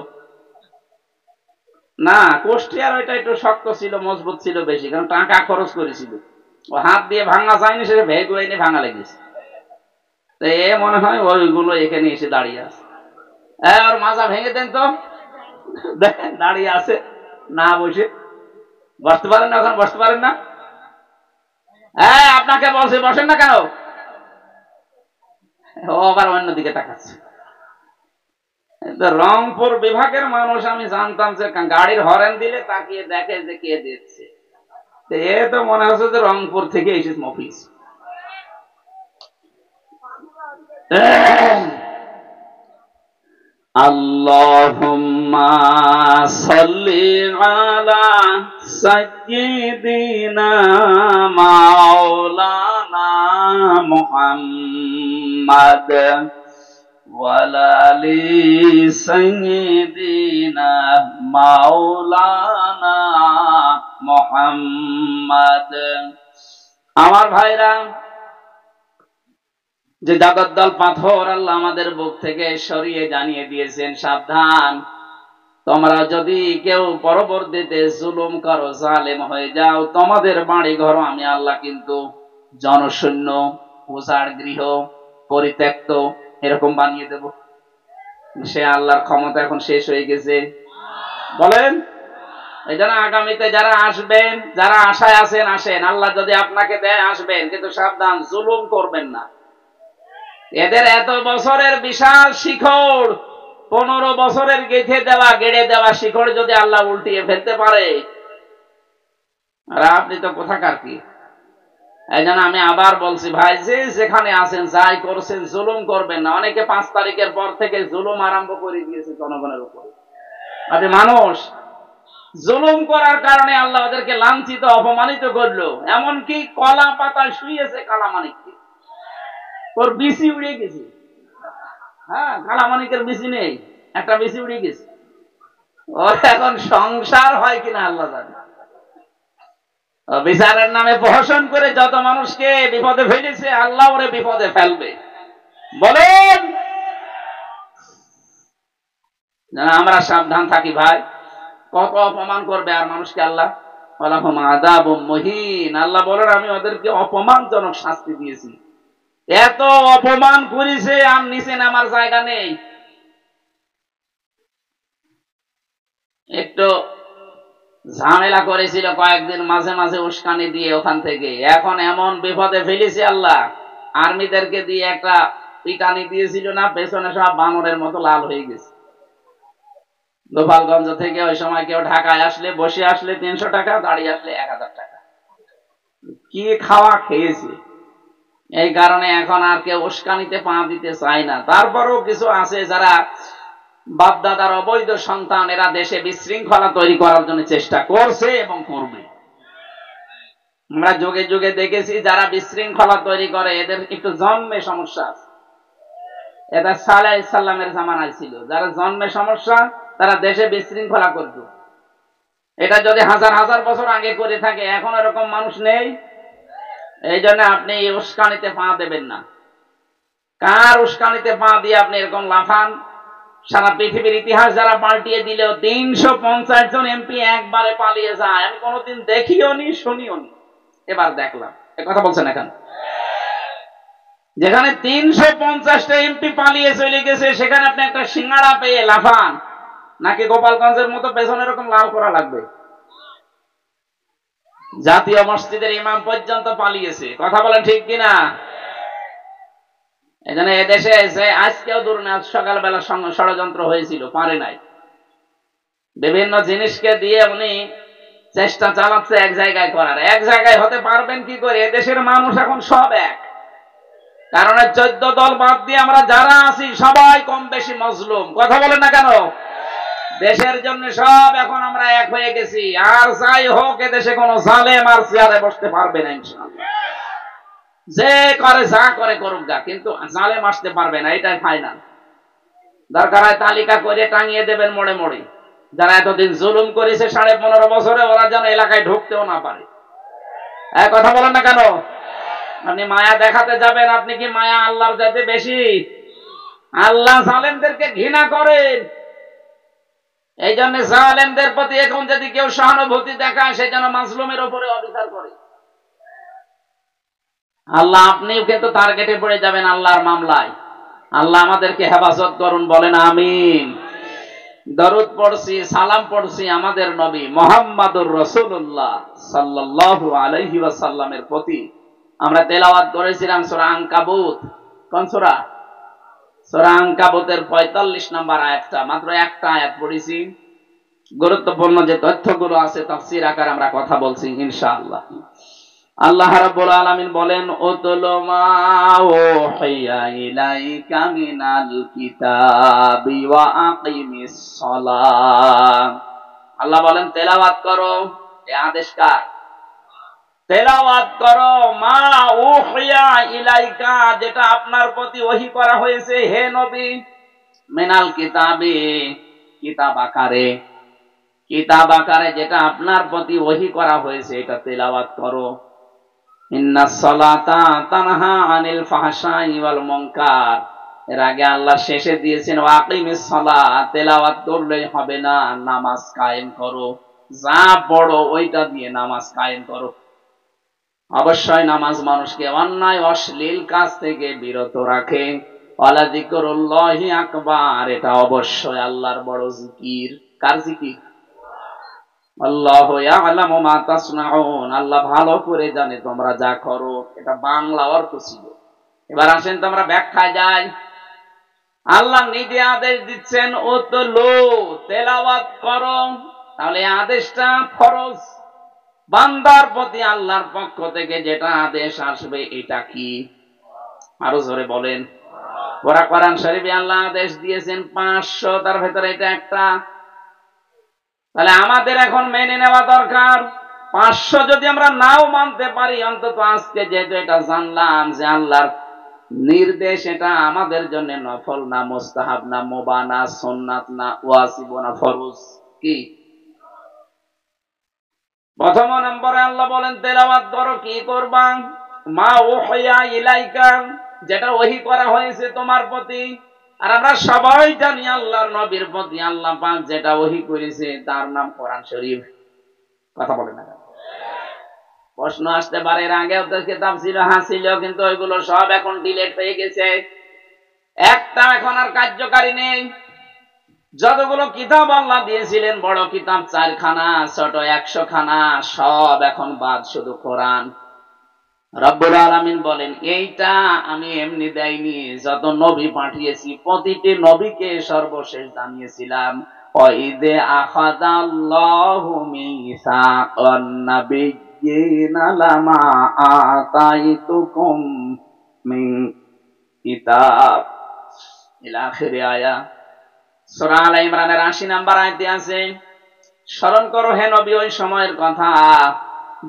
না। কুষ্টিয়ার ওইটা একটু শক্ত ছিল, মজবুত ছিল বেশি, কারণ টাকা খরচ করেছিল। ও হাত দিয়ে ভাঙা যায়নি, সে ভেগ এনে ভাঙা লেগেছে। তো এ মনে হয় ওইগুলো এখানে এসে দাঁড়িয়ে আছে। ওর মাজা ভেঙে দেন তো, দেখেন দাঁড়িয়ে আছে না বসে। বসতে পারেন না, এখন বসতে পারেন না। হ্যাঁ, আপনাকে বলছি বসেন না কেন? ও আবার অন্যদিকে তাকাচ্ছে। রংপুর বিভাগের মানুষ আমি জানতাম যে গাড়ির হরেন দিলে তাকিয়ে দেখে যে কে দিচ্ছে। এ তো মনে হচ্ছে যে রংপুর থেকে এসেছে মফিজ। আল্লাহুম্মা সাল্লি আলা সাইয়্যিদিনা মাওলানা মুহাম্মাদ ওয়ালালি সাইয়্যিদিনা মাওলানা মুহাম্মাদ। আমার ভাইরা, যে জগদ্দল পাথর আল্লাহ আমাদের বুক থেকে সরিয়ে জানিয়ে দিয়েছেন, সাবধান, তোমরা যদি কেউ পরবর্তীতে জুলুম করো, জালেম হয়ে যাও, তোমাদের বাড়ি ঘর আমি আল্লাহ কিন্তু জনশূন্য, উজাড় গৃহ, পরিত্যক্ত এরকম বানিয়ে দেব। সে আল্লাহর ক্ষমতা এখন শেষ হয়ে গেছে, বলেন। এই জন্য আগামীতে যারা আসবেন, যারা আশায় আছেন আসেন, আল্লাহ যদি আপনাকে দেয় আসবেন, কিন্তু সাবধান, জুলুম করবেন না। এদের এত বছরের বিশাল শিকড়, 15 বছরের গেড়ে দেওয়া শিকড় যদি আল্লাহ উল্টিয়ে ফেলতে পারে, আর আপনি তো কোথাকার কি। এই জন্য আমি আবার বলছি ভাই, যে যেখানে আছেন যাই করছেন, জুলুম করবেন না। অনেকে 5 তারিখের পর থেকে জুলুম আরম্ভ করে দিয়েছে জনগণের উপরে। আপনি মানুষ, জুলুম করার কারণে আল্লাহ ওদেরকে লাঞ্ছিত, অপমানিত করলো। এমনকি কলা পাতায় শুয়েছে কালামানিককে, ওর বিসি উড়ে গেছে। হ্যাঁ, কালামানিকের বিসি নেই, একটা বিসি উড়ে গেছে। ওর এখন সংসার হয় কিনা আল্লাহ জানে। বিচারের নামে প্রহসন করে যত মানুষকে বিপদে ফেলেছে, আল্লাহ ওরে বিপদে ফেলবে, বলেন। আমরা সাবধান থাকি ভাই, কত অপমান করবে আর মানুষকে আল্লাহ। আযাবুম মুহিন, আল্লাহ বলেন আমি ওদেরকে অপমানজনক শাস্তি দিয়েছি। এত অপমান করেছে আর নিচে নামার জায়গা নেই। একটু ঝামেলা করেছিল কয়েকদিন, মাঝে মাঝে উস্কানি দিয়ে ওখান থেকে। এখন এমন বিপদে ফেলেছে আল্লাহ, আর্মিদেরকে দিয়ে একটা পিটানি দিয়েছিল না, পেছনে সব বানরের মতো লাল হয়ে গেছে। গোপালগঞ্জ থেকে ওই সময় কেউ ঢাকায় আসলে, বসে আসলে 300 টাকা, দাঁড়িয়ে আসলে 1000 টাকা। কি খাওয়া খেয়েছে। এই কারণে এখন আর কেউ উস্কানিতে পা দিতে চায় না। তারপরেও কিছু আছে যারা বাপদাদার অবৈধ সন্তান, এরা দেশে বিশৃঙ্খলা তৈরি করার জন্য চেষ্টা করছে এবং করবে। আমরা যুগে যুগে দেখেছি যারা বিশৃঙ্খলা তৈরি করে, এদের একটু জন্মে সমস্যা আছে। এটা সালেহ আলাইহিস সালামের জামানায় ছিল, যারা জন্মে সমস্যা তারা দেশে বিশৃঙ্খলা করত। এটা যদি হাজার হাজার বছর আগে করে থাকে, এখন এরকম মানুষ নেই। এই জন্য আপনি উস্কানিতে পা দেবেন না। কার উস্কানিতে পা দিয়ে আপনি এরকম লাফান? সারা পৃথিবীর ইতিহাস যারা পাল্টিয়ে দিলেও 350 জন এমপি একবারে পালিয়ে যায়, আমি কোনোদিন দেখিও নি, শুনিও নি। এবার দেখলাম, এ কথা বলছেন এখন। যেখানে 350টা এমপি পালিয়ে চলে গেছে, সেখানে আপনি একটা সিঙ্গাড়া পেয়ে লাফান, নাকি গোপালগঞ্জের মতো পেছনে এরকম লাল করা লাগবে? জাতীয় মসজিদের ইমাম পর্যন্ত পালিয়েছে, কথা বলেন ঠিক কিনা? এজন্য এদেশে এসে আজকেও দুর্নাম, সকালবেলা ষড়যন্ত্র হয়েছিল, পারে নাই। বিভিন্ন জিনিসকে দিয়ে উনি চেষ্টা চালাচ্ছে এক জায়গায় করার। এক জায়গায় হতে পারবেন কি করে? এদেশের মানুষ এখন সব এক। কারণ 14 দল বাদ দিয়ে আমরা যারা আছি সবাই কম বেশি মজলুম, কথা বলেন না কেন? দেশের জন্য সব এখন আমরা এক হয়ে গেছি। আর যাই হোক, এদেশে কোনো জালেম আর চেয়ারে বসতে পারবে না ইনশাআল্লাহ। যে করে যা করে করুক গা, কিন্তু জালেম আসতে পারবে না, এটাই ফাইনাল। দরকার হয় তালিকা করে টাঙিয়ে দেবেন মোড়ে মোড়ে। যারা এতদিন জুলুম করেছে 15.5 বছরে, ওরা যেন এলাকায় ঢুকতেও না পারে। কথা বলেন না কেন? আপনি মায়া দেখাতে যাবেন, আপনি কি মায়া আল্লাহর চাইতে বেশি? আল্লাহ জালেমদেরকে ঘৃণা করেন। এই জন্য জালেমদের প্রতি এখন যদি কেউ সহানুভূতি দেখায়, সে যেন মাজলুমের উপরে অবিচার করে। আল্লাহ আপনিও কিন্তু টার্গেটে পড়ে যাবেন আল্লাহর মামলায়। আল্লাহ আমাদেরকে হেফাজত করুন, বলেন আমিন। দরুদ পড়ছি, সালাম পড়ছি আমাদের নবী মুহাম্মদুর রাসূলুল্লাহ সাল্লাল্লাহু আলাইহি ওয়াসাল্লামের প্রতি। আমরা তেলাওয়াত করেছিলাম সূরা আনকাবুত। কোন সূরা? সূরা আনকাবুতের ৪৫ নম্বর আয়াতটা, মাত্র একটা আয়াত পড়েছি। গুরুত্বপূর্ণ যে তথ্যগুলো আছে তাফসীর আকারে আমরা কথা বলছি ইনশাআল্লাহ। আল্লাহ রাব্বুল আলামিন বলেন, উতলু মা উহিয়া ইলাইকা মিনাল কিতাবি ওয়া আকিমিস সালাত। আল্লাহ বলেন তেলাওয়াত করো। এই আদেশ কার? তেলাওয়াত করো মা উহিয়া ইলাইকা, যেটা আপনার প্রতি ওহী করা হয়েছে হে নবী, মিনাল কিতাবি, কিতাব আকারে, কিতাব আকারে যেটা আপনার প্রতি ওহী করা হয়েছে এটা তেলাওয়াত করো। ইন্নাস সালাতা তানহা আনিল ফাহশাই ওয়াল মুনকার। এর আগে আল্লাহ শেষে দিয়েছেন ওয়াকিমিস সালাত, তেলাওয়াত করলেই হবে না, নামাজ কায়েম করো। যা পড়ো ওইটা দিয়ে নামাজ কায়েম করো। অবশ্যই নামাজ মানুষকে অন্যায় অশ্লীল কাজ থেকে বিরত রাখে। ওয়ালা যিকরুল্লাহি আকবার, এটা অবশ্যই আল্লাহর বড় জিকির। কার জিকির? আল্লাহু ইয়ালামু মা তাসনাউন, আল্লাহ ভালো করে জানে তোমরা যা করো। এটা বাংলা অর্থ ছিল। এবার আসেন তো আমরা ব্যাখ্যায় যাই। আল্লাহ নিজে আদেশ দিচ্ছেন উতলু, তেলাওয়াত করো। তাহলে আদেশটা ফরজ। বান্দার প্রতি আল্লাহর পক্ষ থেকে যেটা আদেশ আসবে এটা কি? আরো জোরে বলেন। পুরা কোরআন শরীফে আল্লাহ আদেশ দিয়েছেন 500, তার ভেতরে এটা একটা। তাহলে আমাদের এখন মেনে নেওয়া দরকার। 500 যদি আমরা নাও মানতে পারি, অন্তত আজকে যেহেতু এটা জানলাম যে আল্লাহর নির্দেশ, এটা আমাদের জন্য নফল না, মুস্তাহাব না, মুবাহ না, সুন্নাত না, ওয়াজিব না, ফরজ। কি? প্রথম নম্বরে আল্লাহ বলেন তেলাওয়াত করো। কি করবা? মা উহিয়া ইলাইকা, যেটা ওহী করা হয়েছে তোমার প্রতি। আর আমরা সবাই জানি আল্লাহর নবীর প্রতি আল্লাহ পাক যেটা ওহী করেছে তার নাম কোরআন শরীফ। কথা বলেন না? প্রশ্ন আসতে পারে, এর আগেও তো কিতাব ছিল, হ্যাঁ ছিল, কিন্তু ওইগুলো সব এখন ডিলিট হয়ে গেছে। একটা এখন আর কার্যকারী নেই। যতগুলো কিতাব আল্লাহ দিয়েছিলেন, বড় কিতাব 4 খানা, ছোট 100 খানা, সব এখন বাদ, শুধু কোরআন। রব্বুল আলামিন বলেন এইটা আমি এমনি দেইনি, যত নবী পাঠিয়েছি প্রতিটি নবীকে সর্বশেষ জানিয়েছিলাম। ওয়াইদে আখাযাল্লাহু মিসাকান নাবিয়্যিনা লামা আতাইতুকুম মিন কিতাব ইলা আখিরি আয়া। সূরা আলে ইমরানের 80 নম্বর আয়াতে আছে, স্মরণ করো হে নবী ওই সময়ের কথা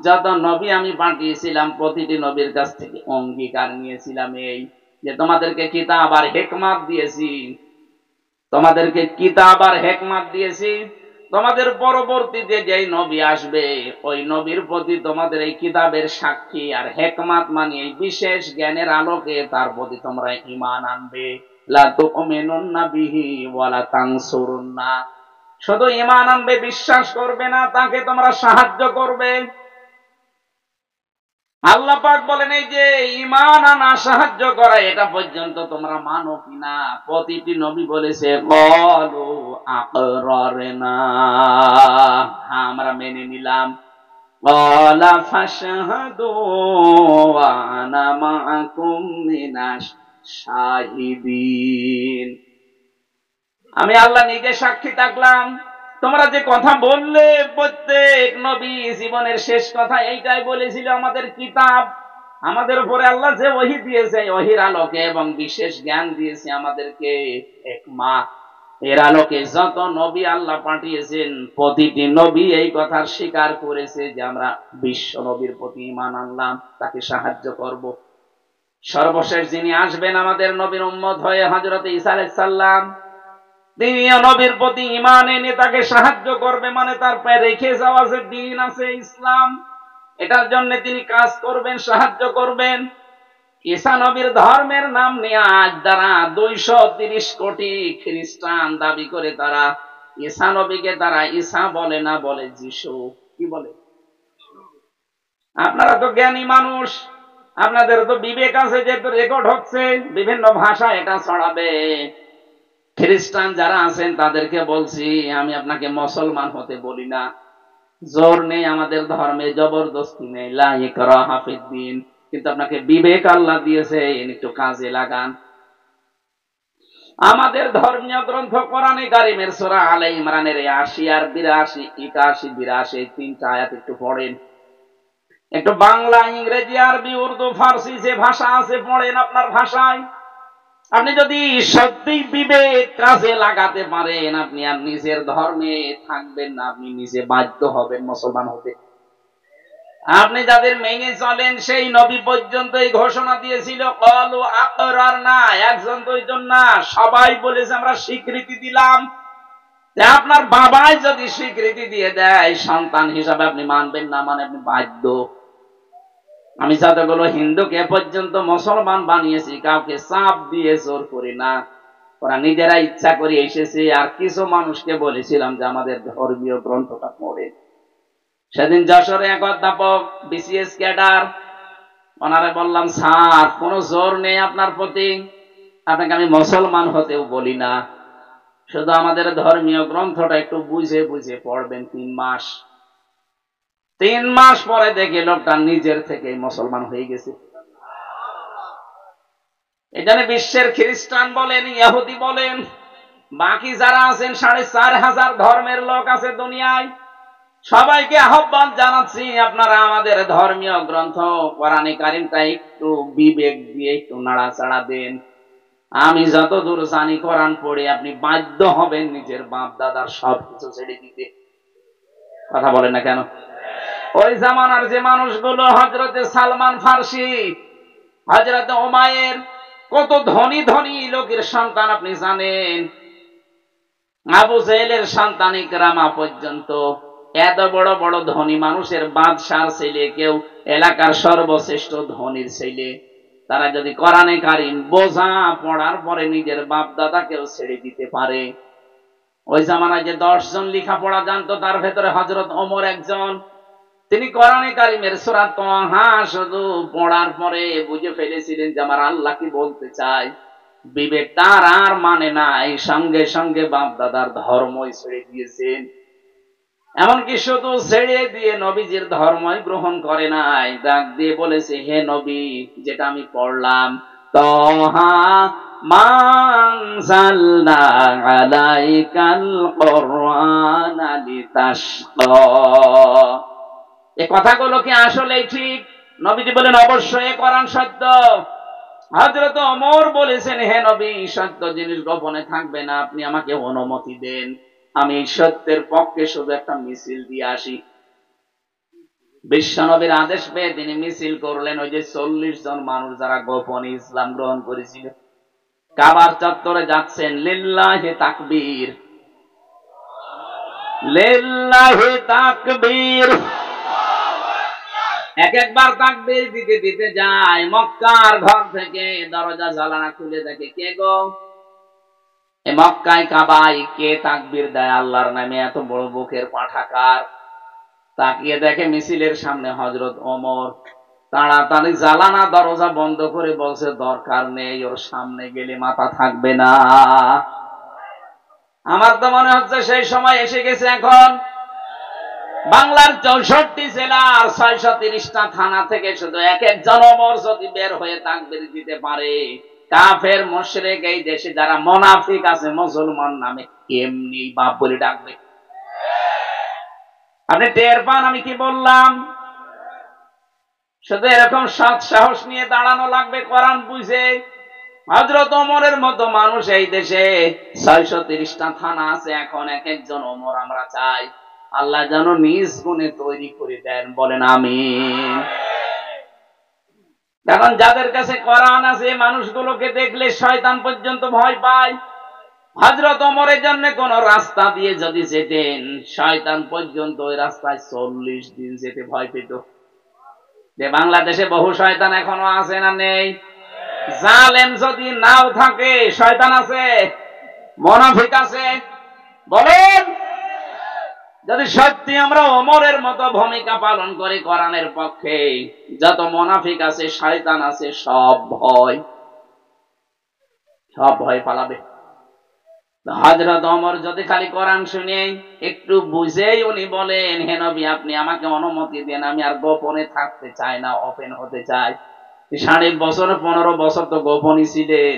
যত নবী আমি পাঠিয়েছিলাম প্রতিটি নবীর কাছ থেকে অঙ্গীকার নিয়েছিলাম এই যে তোমাদেরকে কিতাব আর হিকমত দিয়েছি, তোমাদেরকে কিতাব আর হিকমত দিয়েছি। তোমাদের পরবর্তীতে যেই নবী আসবে ওই নবীর প্রতি তোমাদের এই কিতাবের সাক্ষী আর হিকমত মানে এই বিশেষ জ্ঞানের আলোকে তার প্রতি তোমরা ঈমান আনবে। লা তুমিনুন্না বিহি ওয়া লা তানসুরুন্না, শুধু ঈমান আনবে, বিশ্বাস করবে না, তাকে তোমরা সাহায্য করবে। আল্লাহ পাক বলেন এই যে ঈমান আনা, সাহায্য করা, এটা পর্যন্ত তোমরা মানো কিনা? প্রতিটি নবী বলেছে ক্বালু আকরারনা, হ্যাঁ আমরা মেনে নিলাম। ক্বালা ফাশহাদু ওয়া আনা মাআকুম মিনাশ শাহিদিন, আমি আল্লাহ নিজে সাক্ষী থাকলাম। তোমরা যে কথা বললে, প্রত্যেক নবী জীবনের শেষ কথা এইটাই বলেছিল, আমাদের কিতাব, আমাদের উপরে আল্লাহ যে ওহী দিয়েছে ওহীর আলোকে এবং বিশেষ জ্ঞান দিয়েছে আমাদেরকে হিকমত, এর আলোকে যত নবী আল্লাহ পাঠিয়েছেন প্রতিটি নবী এই কথার স্বীকার করেছে যে আমরা বিশ্ব নবীর প্রতি ঈমান আনলাম, তাকে সাহায্য করব। সর্বশেষ যিনি আসবেন আমাদের নবীর উম্মত হয়ে, হযরত ঈসা আলাইহিস সালাম, তিনিও নবীর প্রতি ঈমান এনে তাকে সাহায্য করবে, মানে তার পায়ে রেখে যাওয়া যে দ্বীন আছে ইসলাম, এটার জন্য তিনি কাজ করবেন, সাহায্য করবেন। ঈসা নবীর ধর্মের নাম নিয়ে আজ দ্বারা 230 কোটি খ্রিস্টান দাবি করে তারা ঈসা নবীকে তারা ঈসা বলে না, বলে যিশু। কি বলে? আপনারা তো জ্ঞানী মানুষ, আপনাদের তো বিবেক আছে, যেহেতু রেকর্ড হচ্ছে বিভিন্ন ভাষায় এটা ছড়াবে। খ্রিস্টান যারা আছেন তাদেরকে বলছি, আমি আপনাকে মুসলমান হতে বলি না, জোর নেই আমাদের ধর্মে, জবরদস্তি নেই, লা ইকরাহা ফিদ্দিন, কিন্তু আপনাকে বিবেক আল্লাহ দিয়েছে, একটু কাজে লাগান। আমাদের ধর্মীয় গ্রন্থ কোরআনে কারিমের সূরা আলে ইমরানের 80 আর 82, 81 82 এই তিনটা আয়াত একটু পড়েন। একটু বাংলা, ইংরেজি, আরবি, উর্দু, ফার্সি যে ভাষা আছে পড়েন আপনার ভাষায়। আপনি যদি সত্যি বিবেক কাজে লাগাতে পারেন, আপনি আর নিজের ধর্মে থাকবেন না, আপনি নিজে বাধ্য হবেন মুসলমান হতে। আপনি যাদের মেনে চলেন সেই নবী পর্যন্ত এই ঘোষণা দিয়েছিল, ক্বালু আকরারনা, একজন দুইজন না, সবাই বলেছে আমরা স্বীকৃতি দিলাম। আপনার বাবাই যদি স্বীকৃতি দিয়ে দেয় সন্তান হিসাবে, আপনি মানবেন না, মানে আপনি বাধ্য। আমি যতগুলো হিন্দুকে পর্যন্ত মুসলমান বানিয়েছি, কাউকে চাপ দিয়ে জোর করি না, ওরা নিজেরা ইচ্ছা করে এসেছে। আর কিছু মানুষকে বলেছিলাম যে আমাদের ধর্মীয় গ্রন্থটা পড়ে। সেদিন যশোরে এক অধ্যাপক, বিসিএস ক্যাডার, ওনারে বললাম, স্যার কোনো জোর নেই আপনার প্রতি, আপনাকে আমি মুসলমান হতেও বলি না, শুধু আমাদের ধর্মীয় গ্রন্থটা একটু বুঝে বুঝে পড়বেন 3 মাস। 3 মাস পরে দেখি লোকটা নিজের থেকে মুসলমান হয়ে গেছে। এখানে বিশ্বের খ্রিস্টান বলেন, ইহুদি বলেন, বাকি যারা আছেন 4,500 ধর্মের লোক আছে দুনিয়ায়, সবাইকে আহ্বান জানাচ্ছি, আপনারা আমাদের ধর্মীয় গ্রন্থ কোরআনে কারিমটা একটু বিবেক দিয়ে একটু নাড়াচাড়া দেন। আমি যতদূর জানি কোরআন পড়ে আপনি বাধ্য হবেন নিজের বাপ দাদার সবকিছু ছেড়ে দিতে। কথা বলেন না কেন? ওই জামানার যে মানুষগুলো, হযরতে সালমান ফার্সি, হযরতে উমাইর, কত ধনী ধনী লোকের সন্তান আপনি জানেন। আবু জেহেলের সন্তান ইকরামা পর্যন্ত, এত বড় বড় ধনী মানুষের বাদশার ছেলে, কেউ এলাকার সর্বশ্রেষ্ঠ ধনীর ছেলে, তারা যদি কোরআনে কারিম বোঝা পড়ার পরে নিজের বাপ দাদাকেও ছেড়ে দিতে পারে। ওই জামানায় যে 10 জন লেখাপড়া জানতো, তার ভেতরে হযরত ওমর একজন। তিনি কোরআনে কারিমের সূরা তাহা শুধু পড়ার পরে বুঝে ফেলেছিলেন যে আমার আল্লাহ কি বলতে চায়। বিবেক তার আর মানে নাই, সঙ্গে সঙ্গে বাপ দাদার ধর্মই ছেড়ে দিয়েছেন। এমনকি শুধু ছেড়ে দিয়ে নবীজির ধর্মই গ্রহণ করে নাই, ডাক দিয়ে বলেছে, হে নবী, যেটা আমি পড়লাম, তাহা মা আনজালনা আলাইকাল কুরআনা লিতাশকা। এই কথাগুলো কি আসলেই ঠিক? নবীজি বলেন, অবশ্যই এ কোরআন সত্য। হযরত ওমর বলেছেন, হে নবী, সত্য জিনিস গোপনে থাকবে না, আপনি আমাকে অনুমতি দেন, আমি এই সত্যের পক্ষে শুধু একটা মিছিল দিয়ে আসি। বিশ্বনবীর আদেশ পেয়ে তিনি মিছিল করলেন। ওই যে 40 জন মানুষ যারা গোপনে ইসলাম গ্রহণ করেছিল, কাবার চত্বরে যাচ্ছেন, লিল্লাহি তাকবীর, লিল্লাহি তাকবীর, এক একবার তাকবীর দিতে দিতে যায়। মক্কার ঘর থেকে দরজা জানালা খুলে দেখে, কে গো? এই মক্কায় কাবায় কে তাকবীর দেয় আল্লাহর নামে? এত বড় বুকের পাঠাকার। তাকিয়ে দেখে মিছিলের সামনে হযরত ওমর। তাড়াতাড়ি জানালা দরজা বন্ধ করে বলছে, দরকার নেই, ওর সামনে গেলে মাথা থাকবে না। আমার তো মনে হচ্ছে সেই সময় এসে গেছে। এখন বাংলার 64 জেলার 630টা থানা থেকে শুধু এক একজন ওমর যদি বের হয়ে তাকবীর দিতে পারে, কাফের মুশরিক এই দেশে যারা মুনাফিক আছে মুসলমান নামে, এমনি বাপ বলে ডাকবে। আপনি টের পান আমি কি বললাম? শুধু এরকম সৎ সাহস নিয়ে দাঁড়ানো লাগবে কোরআন বুঝে। হযরত ওমরের মতো মানুষ এই দেশে 630টা থানা আছে, এখন এক একজন ওমর আমরা চাই। আল্লাহ যেন নিজ গুণে তৈরি করে দেন, বলেন আমিন। কারণ যাদের কাছে কোরআন আছে, মানুষগুলোকে দেখলে শয়তান পর্যন্ত ভয় পায়। হযরত ওমরের জন্য কোন রাস্তা দিয়ে যদি যেতেন, শয়তান পর্যন্ত ওই রাস্তায় 40 দিন যেতে ভয় পেত। যে বাংলাদেশে বহু শয়তান এখনো আছে না নেই? জালেম যদি নাও থাকে, শয়তান আছে, মুনাফিক আছে? বলেন। যদি সত্যি আমরা ওমরের মতো ভূমিকা পালন করি কোরআনের পক্ষে, যত মুনাফিক আছে, শয়তান আছে, সব ভয় পালাবে। হযরত ওমর যদি খালি কোরআন শুনে একটু বুঝেই উনি বলেন, হে নবী আপনি আমাকে অনুমতি দেন, আমি আর গোপনে থাকতে চাই না, ওপেন হতে চাই। 15.5 বছর 15 বছর তো গোপনই ছিলেন,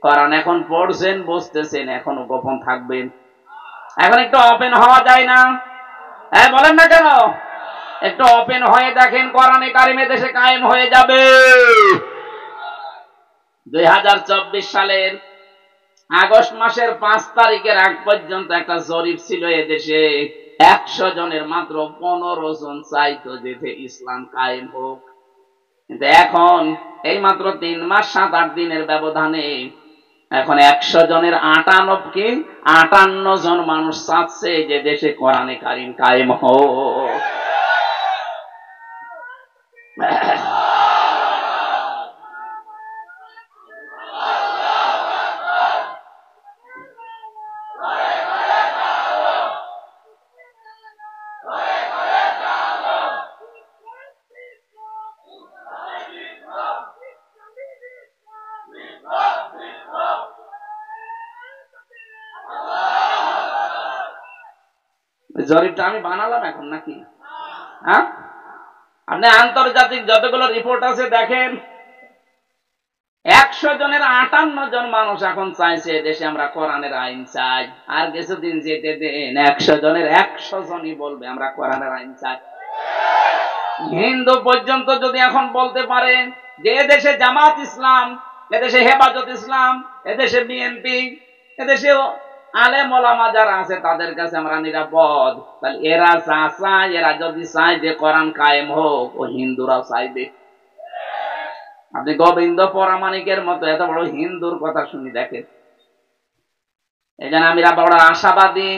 কোরআন এখন পড়ছেন, বুঝতেছেন, এখনো গোপন থাকবেন? এখন একটু ওপেন হওয়া যায় না? হ্যাঁ বলেন না কেন? একটু ওপেন হয়ে দেখেন, কোরআনে কারিমে দেশে কায়েম হয়ে যাবে। 2024 সালের আগস্ট মাসের 5 তারিখের আগ পর্যন্ত একটা জরিপ ছিল এদেশে, 100 জনের মাত্র 15 জন চাইতো যে ইসলাম কায়েম হোক। কিন্তু এখন এই মাত্র 3 মাস 7-8 দিনের ব্যবধানে এখন 100 জনের 58 জন মানুষ চাচ্ছে যে দেশে কোরআনে কারিম কায়েম হোক। জরিপটা আমি বানালাম এখন নাকি? হ্যাঁ, আপনি আন্তর্জাতিক যতগুলো রিপোর্ট আছে দেখেন, 100 জনের 58 জন মানুষ এখন চাইছে দেশে আমরা কোরআনের আইন চাই। আর কিছুদিন যেতে দেন, 100 জনের 100 জনই বলবে আমরা কোরআনের আইন চাই। হিন্দু পর্যন্ত যদি এখন বলতে পারে যে এদেশে জামাত ইসলাম, এদেশে হেফাজত ইসলাম, এদেশে বিএনপি, এদেশে আলেম ওলামা যারা আছে তাদের কাছে আমরা নিরাপদ, তাহলে এরা চায়, এরা যদি চায় যে কোরআন কায়েম হোক, ও হিন্দুরাও চাইবে। আপনি গোবিন্দ পরামানিকের মতো এত বড় হিন্দুর কথা শুনি দেখেন। এই জন্য আমরা বড় আশাবাদী।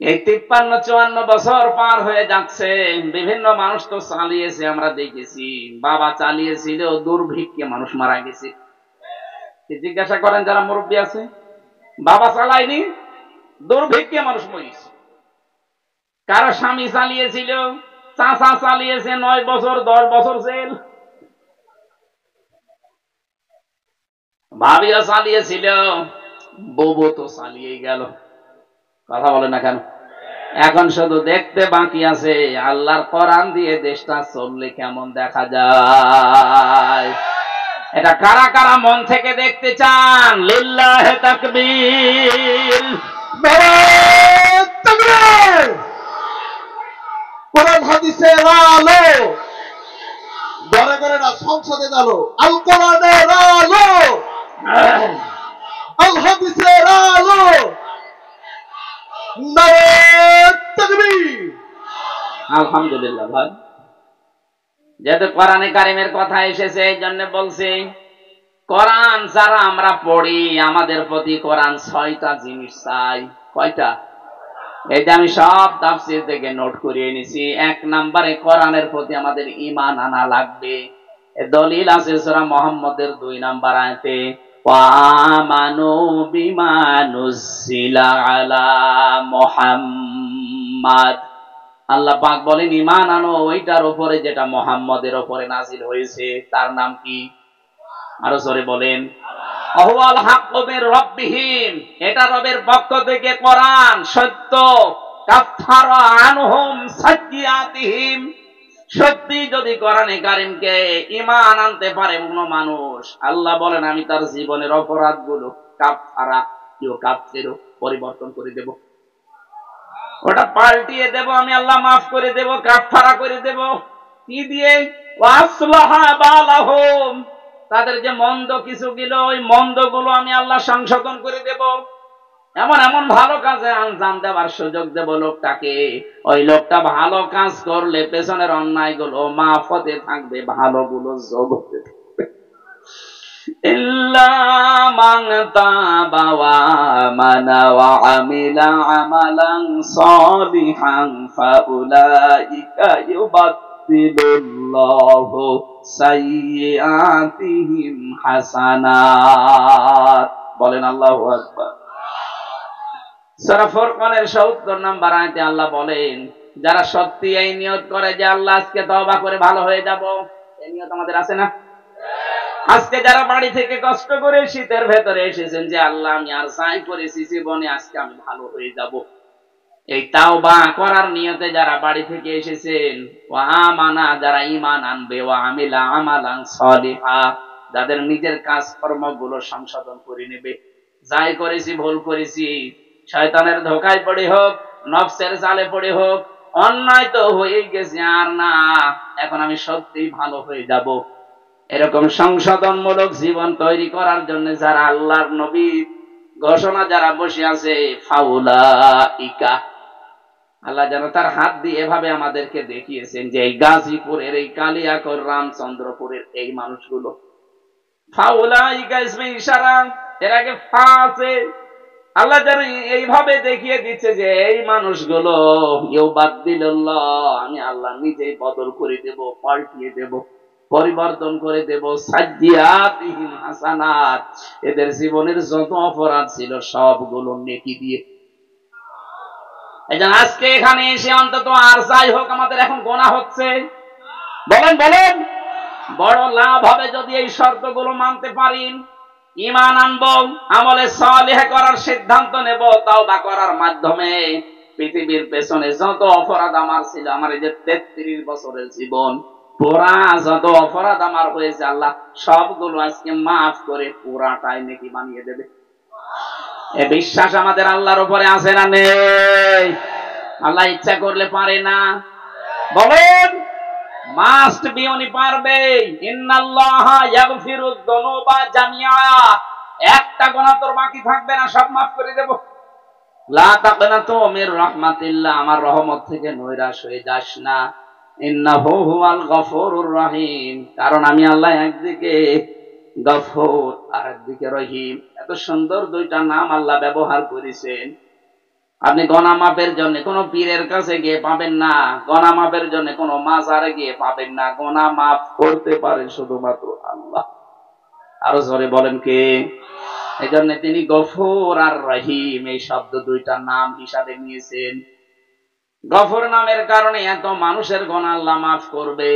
এই 53-54 বছর পার হয়ে যাচ্ছে, বিভিন্ন মানুষ তো চালিয়েছে, আমরা দেখেছি। বাবা চালিয়েছিল, দুর্ভিক্ষে মানুষ মারা গেছে। জিজ্ঞাসা করেন যারা মুরব্বী আছে, বাবা চালায়নি, দুর্ভিক্ষে মানুষ মরিছে। কারো স্বামী চালিয়েছিল, চাচা চালিয়েছে, 9 বছর 10 বছর জেল। ভাবিও চালিয়েছিল, বউ তো চালিয়ে গেল। কথা বলে না কেন? এখন শুধু দেখতে বাকি আছে আল্লাহর কোরআন দিয়ে দেশটা চললে কেমন দেখা যায়। এটা কারা কারা মন থেকে দেখতে চান? লিল্লাহে তাকবীর। কোরআন হাদিসের আলো, ঘরে ঘরে না, সংসদে আলো, আল কোরআনের আলো, আল হাদিসের আলো। আলহামদুলিল্লাহ ভাই, যেহেতু কোরআনে কারিমের কথা এসেছে এই জন্য বলছি, কোরআন যারা আমরা পড়ি, আমাদের প্রতি কোরআন 6টা জিনিস চাই। কয়টা? এইটা আমি সব তাফসীর থেকে নোট করিয়ে নিছি। 1 নম্বরে কোরআনের প্রতি আমাদের ঈমান আনা লাগবে। দলিল আছে সূরা মুহাম্মদের 2 নম্বর আয়াতে, ওয়া আমানু বিমা নুজিলা আলা মুহাম্মাদ। আল্লাহ পাক বলেন ঈমান আনো ওইটার উপরে যেটা মুহাম্মদের উপরে নাজিল হয়েছে। তার নাম কি? আরো জোরে বলেন। আহুয়াল হাক্কু মির রাব্বিহিম, এটা রবের পক্ষ থেকে কোরআন সত্য। কাফারা আনহুম সাইয়্যাতিহিম, সত্যি যদি কোরআনে কারিমকে ঈমান আনতে পারে কোন মানুষ, আল্লাহ বলেন আমি তার জীবনের অপরাধগুলো কাফারা পরিবর্তন করে দেব, ওটা পাল্টিয়ে দেব, আমি আল্লাহ মাফ করে দেব, কাফারা করে দেব। কি দিয়ে? ওয়াসলাহা বালাহুম, তাদের যে মন্দ কিছু গেল ওই মন্দগুলো আমি আল্লাহ সংশোধন করে দেব। এমন এমন ভালো কাজে আঞ্জাম দেওয়ার সুযোগ দেব লোকটাকে, ওই লোকটা ভালো কাজ করলে পেছনের অন্যায়গুলো মাফ হতে থাকবে, ভালোগুলো যোগ হতে থাকবে। ইল্লা মান তাবা ওয়া আমানা ওয়া আমিলা আমালান সালিহান ফাউলাইকা ইউবাদদিলুল্লাহু সাইয়্যাতিহিম হাসানাত। বলেন আল্লাহু আকবার। সূরা ফুরকানের ৭০ নম্বর আয়াতে আল্লাহ বলেন, যারা সত্যি এই নিয়ত করে যে আল্লাহ আজকে তওবা করে ভালো হয়ে যাব, এই নিয়ত আমাদের আছে না? আজকে যারা বাড়ি থেকে কষ্ট করে শীতের ভেতরে এসেছেন যে আল্লাহ আমি আর যাই করেছি জীবনে আজকে আমি ভালো হয়ে যাব, এই তাওবা করার নিয়তে যারা বাড়ি থেকে এসেছেন, ওয়া আমানা যারা ঈমান আনবে, ওয়া আমিলা আমালান সলিহা যাদের নিজের কাজকর্মগুলো সংশোধন করে নেবে, যাই করেছি ভুল করেছি, শয়তানের ধোঁকায় পড়ে হোক, নফসের জালে পড়ে হোক, অন্যায় তো হয়ে গেছে আর না, এখন আমি সত্যিই ভালো হয়ে যাব, এরকম সংশোধনমূলক জীবন তৈরি করার জন্য যারা আল্লাহর নবী ঘোষণা যারা বসে আছে, ফাউলাইকা, আল্লাহ যেন তার হাত দিয়ে এভাবে আমাদেরকে দেখিয়েছেন যে এই গাজীপুরের, এই কালিয়াকৈর, রামচন্দ্রপুরের এই মানুষগুলো, ফাউলাইকা ইসমে ইশারা, এর আগে ফা আছে, আল্লাহ যেন এইভাবে দেখিয়ে দিচ্ছে যে এই মানুষগুলো ইউবাদদিলুল্লাহ, আমি আল্লাহ নিজেই বদল করে দেব, পাল্টিয়ে দেব, পরিবর্তন করে দেব, সাইয়্যাতিহিম হাসানাত, এদের জীবনের যত অপরাধ ছিল সবগুলো নেকি দিয়ে। এই যে আজকে এখানে এসে অন্তত আর যাই হোক আমাদের এখন গোনা হচ্ছে, বলেন বলেন, বড় লাভ হবে যদি এই শর্তগুলো মানতে পারি, ঈমান আনবো, আমলে সালেহ করার সিদ্ধান্ত নেব, তাওবা করার মাধ্যমে পৃথিবীর পেছনে যত অপরাধ আমার ছিল, আমার এই যে 33 বছরের জীবন, পুরা যত অপরাধ আমার হয়েছে আল্লাহ সবগুলো আজকে মাফ করে পুরাটাই নেকি বানিয়ে দেবে। এ বিশ্বাস আমাদের আল্লাহর উপরে আছে না নেই? আল্লাহ ইচ্ছা করলে পারে না? বলেন, মাস্ট বি, উনি পারবে। ইন্নাল্লাহা ইয়াগফিরুদ যুনুবা জামিআ, একটা গুনাহ তোর বাকি থাকবে না, সব মাফ করে দেব। লা তাকনাতু মির রাহমাতিল্লাহ, আমার রহমত থেকে নৈরাশ হয়ে যাস না। ইন্নাহু হুয়াল গফুরুর রহিম, কারণ আমি আল্লাহ একদিকে গফুর আর একদিকে রহিম। এত সুন্দর দুইটা নাম আল্লাহ ব্যবহার করেছেন। আপনি গনা মাপের জন্য কোন পীরের কাছে গিয়ে পাবেন না, গনা মাপের জন্য কোন মাজারে গিয়ে পাবেন না, গনা মাফ করতে পারে শুধুমাত্র আল্লাহ। আরো জোরে বলেন কে? এই জন্য তিনি গফুর আর রহিম এই শব্দ দুইটা নাম হিসাবে নিয়েছেন। গফুর নামের কারণে এত মানুষের গুনাহ আল্লাহ মাফ করবে,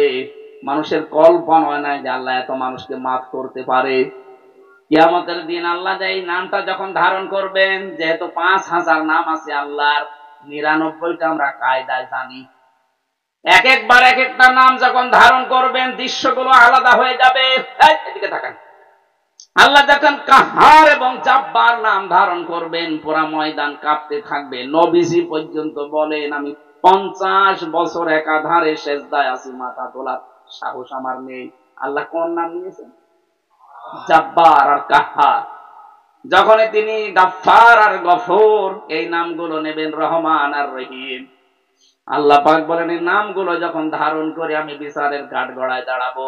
মানুষের কল্পনা হয় না যে আল্লাহ এত মানুষকে মাফ করতে পারে। কিয়ামতের দিন আল্লাহ এই নামটা যখন ধারণ করবেন, যেহেতু 5000 নাম আছে আল্লাহর, 99টা আমরা কায়দায় জানি, এক একবার এক একটা নাম যখন ধারণ করবেন দৃশ্যগুলো আলাদা হয়ে যাবে। এদিকে তাকান, আল্লাহ যখন কাহার এবং জাব্বার নাম ধারণ করবেন পুরা ময়দান কাঁপতে থাকবে। নবীজি পর্যন্ত বলেন আমি 50 বছর একাধারে সেজদায় আছি, মাথা তোলার সাহস আমার নেই। আল্লাহ কোন নাম নিয়েছেন? জাব্বার আর কাহার। যখন তিনি গাফফার আর গফুর এই নামগুলো নেবেন, রহমান আর রহিম, আল্লাহ পাক বলেন এই নামগুলো যখন ধারণ করে আমি বিচারের কাঠগড়ায় দাঁড়াবো,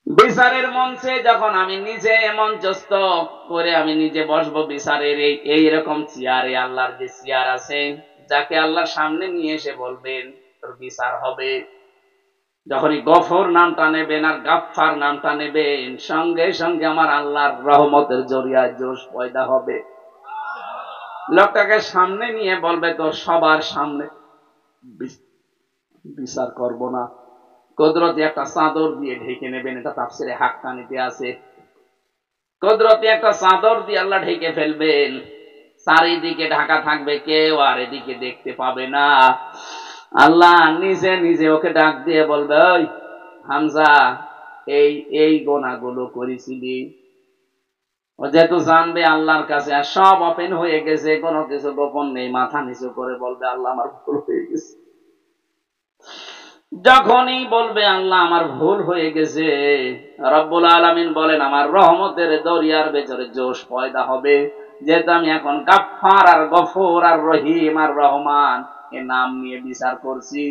বিচারের মঞ্চে যখন আমি নিজে মঞ্চস্থ করে আমি নিজে বসবো, বিচারের এইরকম চেয়ারে, আল্লাহর যে চেয়ার আছে, যাকে আল্লাহর সামনে নিয়ে এসে বলবেন তোর বিচার হবে, যখনই গফর নামটা নেবেন আর গাফফার নামটা নেবেন, সঙ্গে সঙ্গে আমার আল্লাহর রহমতের জরিয়ায় জোশ পয়দা হবে। লোকটাকে সামনে নিয়ে বলবে তোর সবার সামনে বিচার করব না, কুদরতি একটা চাদর দিয়ে ঢেকে নেবেন। এটা তাফসিরে হাক্কানিতে আছে। কুদরতি একটা চাদর দিয়ে আল্লাহ ঢেকে ফেলবেন, চারিদিকে ঢাকা থাকবে, কেউ আর এদিকে দেখতে পাবে না। আল্লাহ নিজে নিজে ওকে ডাক দিয়ে বলবে ওই হামজা, এই এই গোনাগুলো করেছিলি। ও যেহেতু জানবে আল্লাহর কাছে আর সব ওপেন হয়ে গেছে, কোনো কিছু গোপন নেই, মাথা নিচু করে বলবে আল্লাহ আমার ভুল হয়ে গেছে। যখনই বলবে আল্লাহ আমার ভুল হয়ে গেছে, রব্বুল আলামিন বলেন আমার রহমতের দরিয়ার ভেতরে জোশ পয়দা হবে, যেহেতু আমি এখন গাফফার আর গফুর আর রহিম আর রহমান এ নাম নিয়ে বিচার করছি।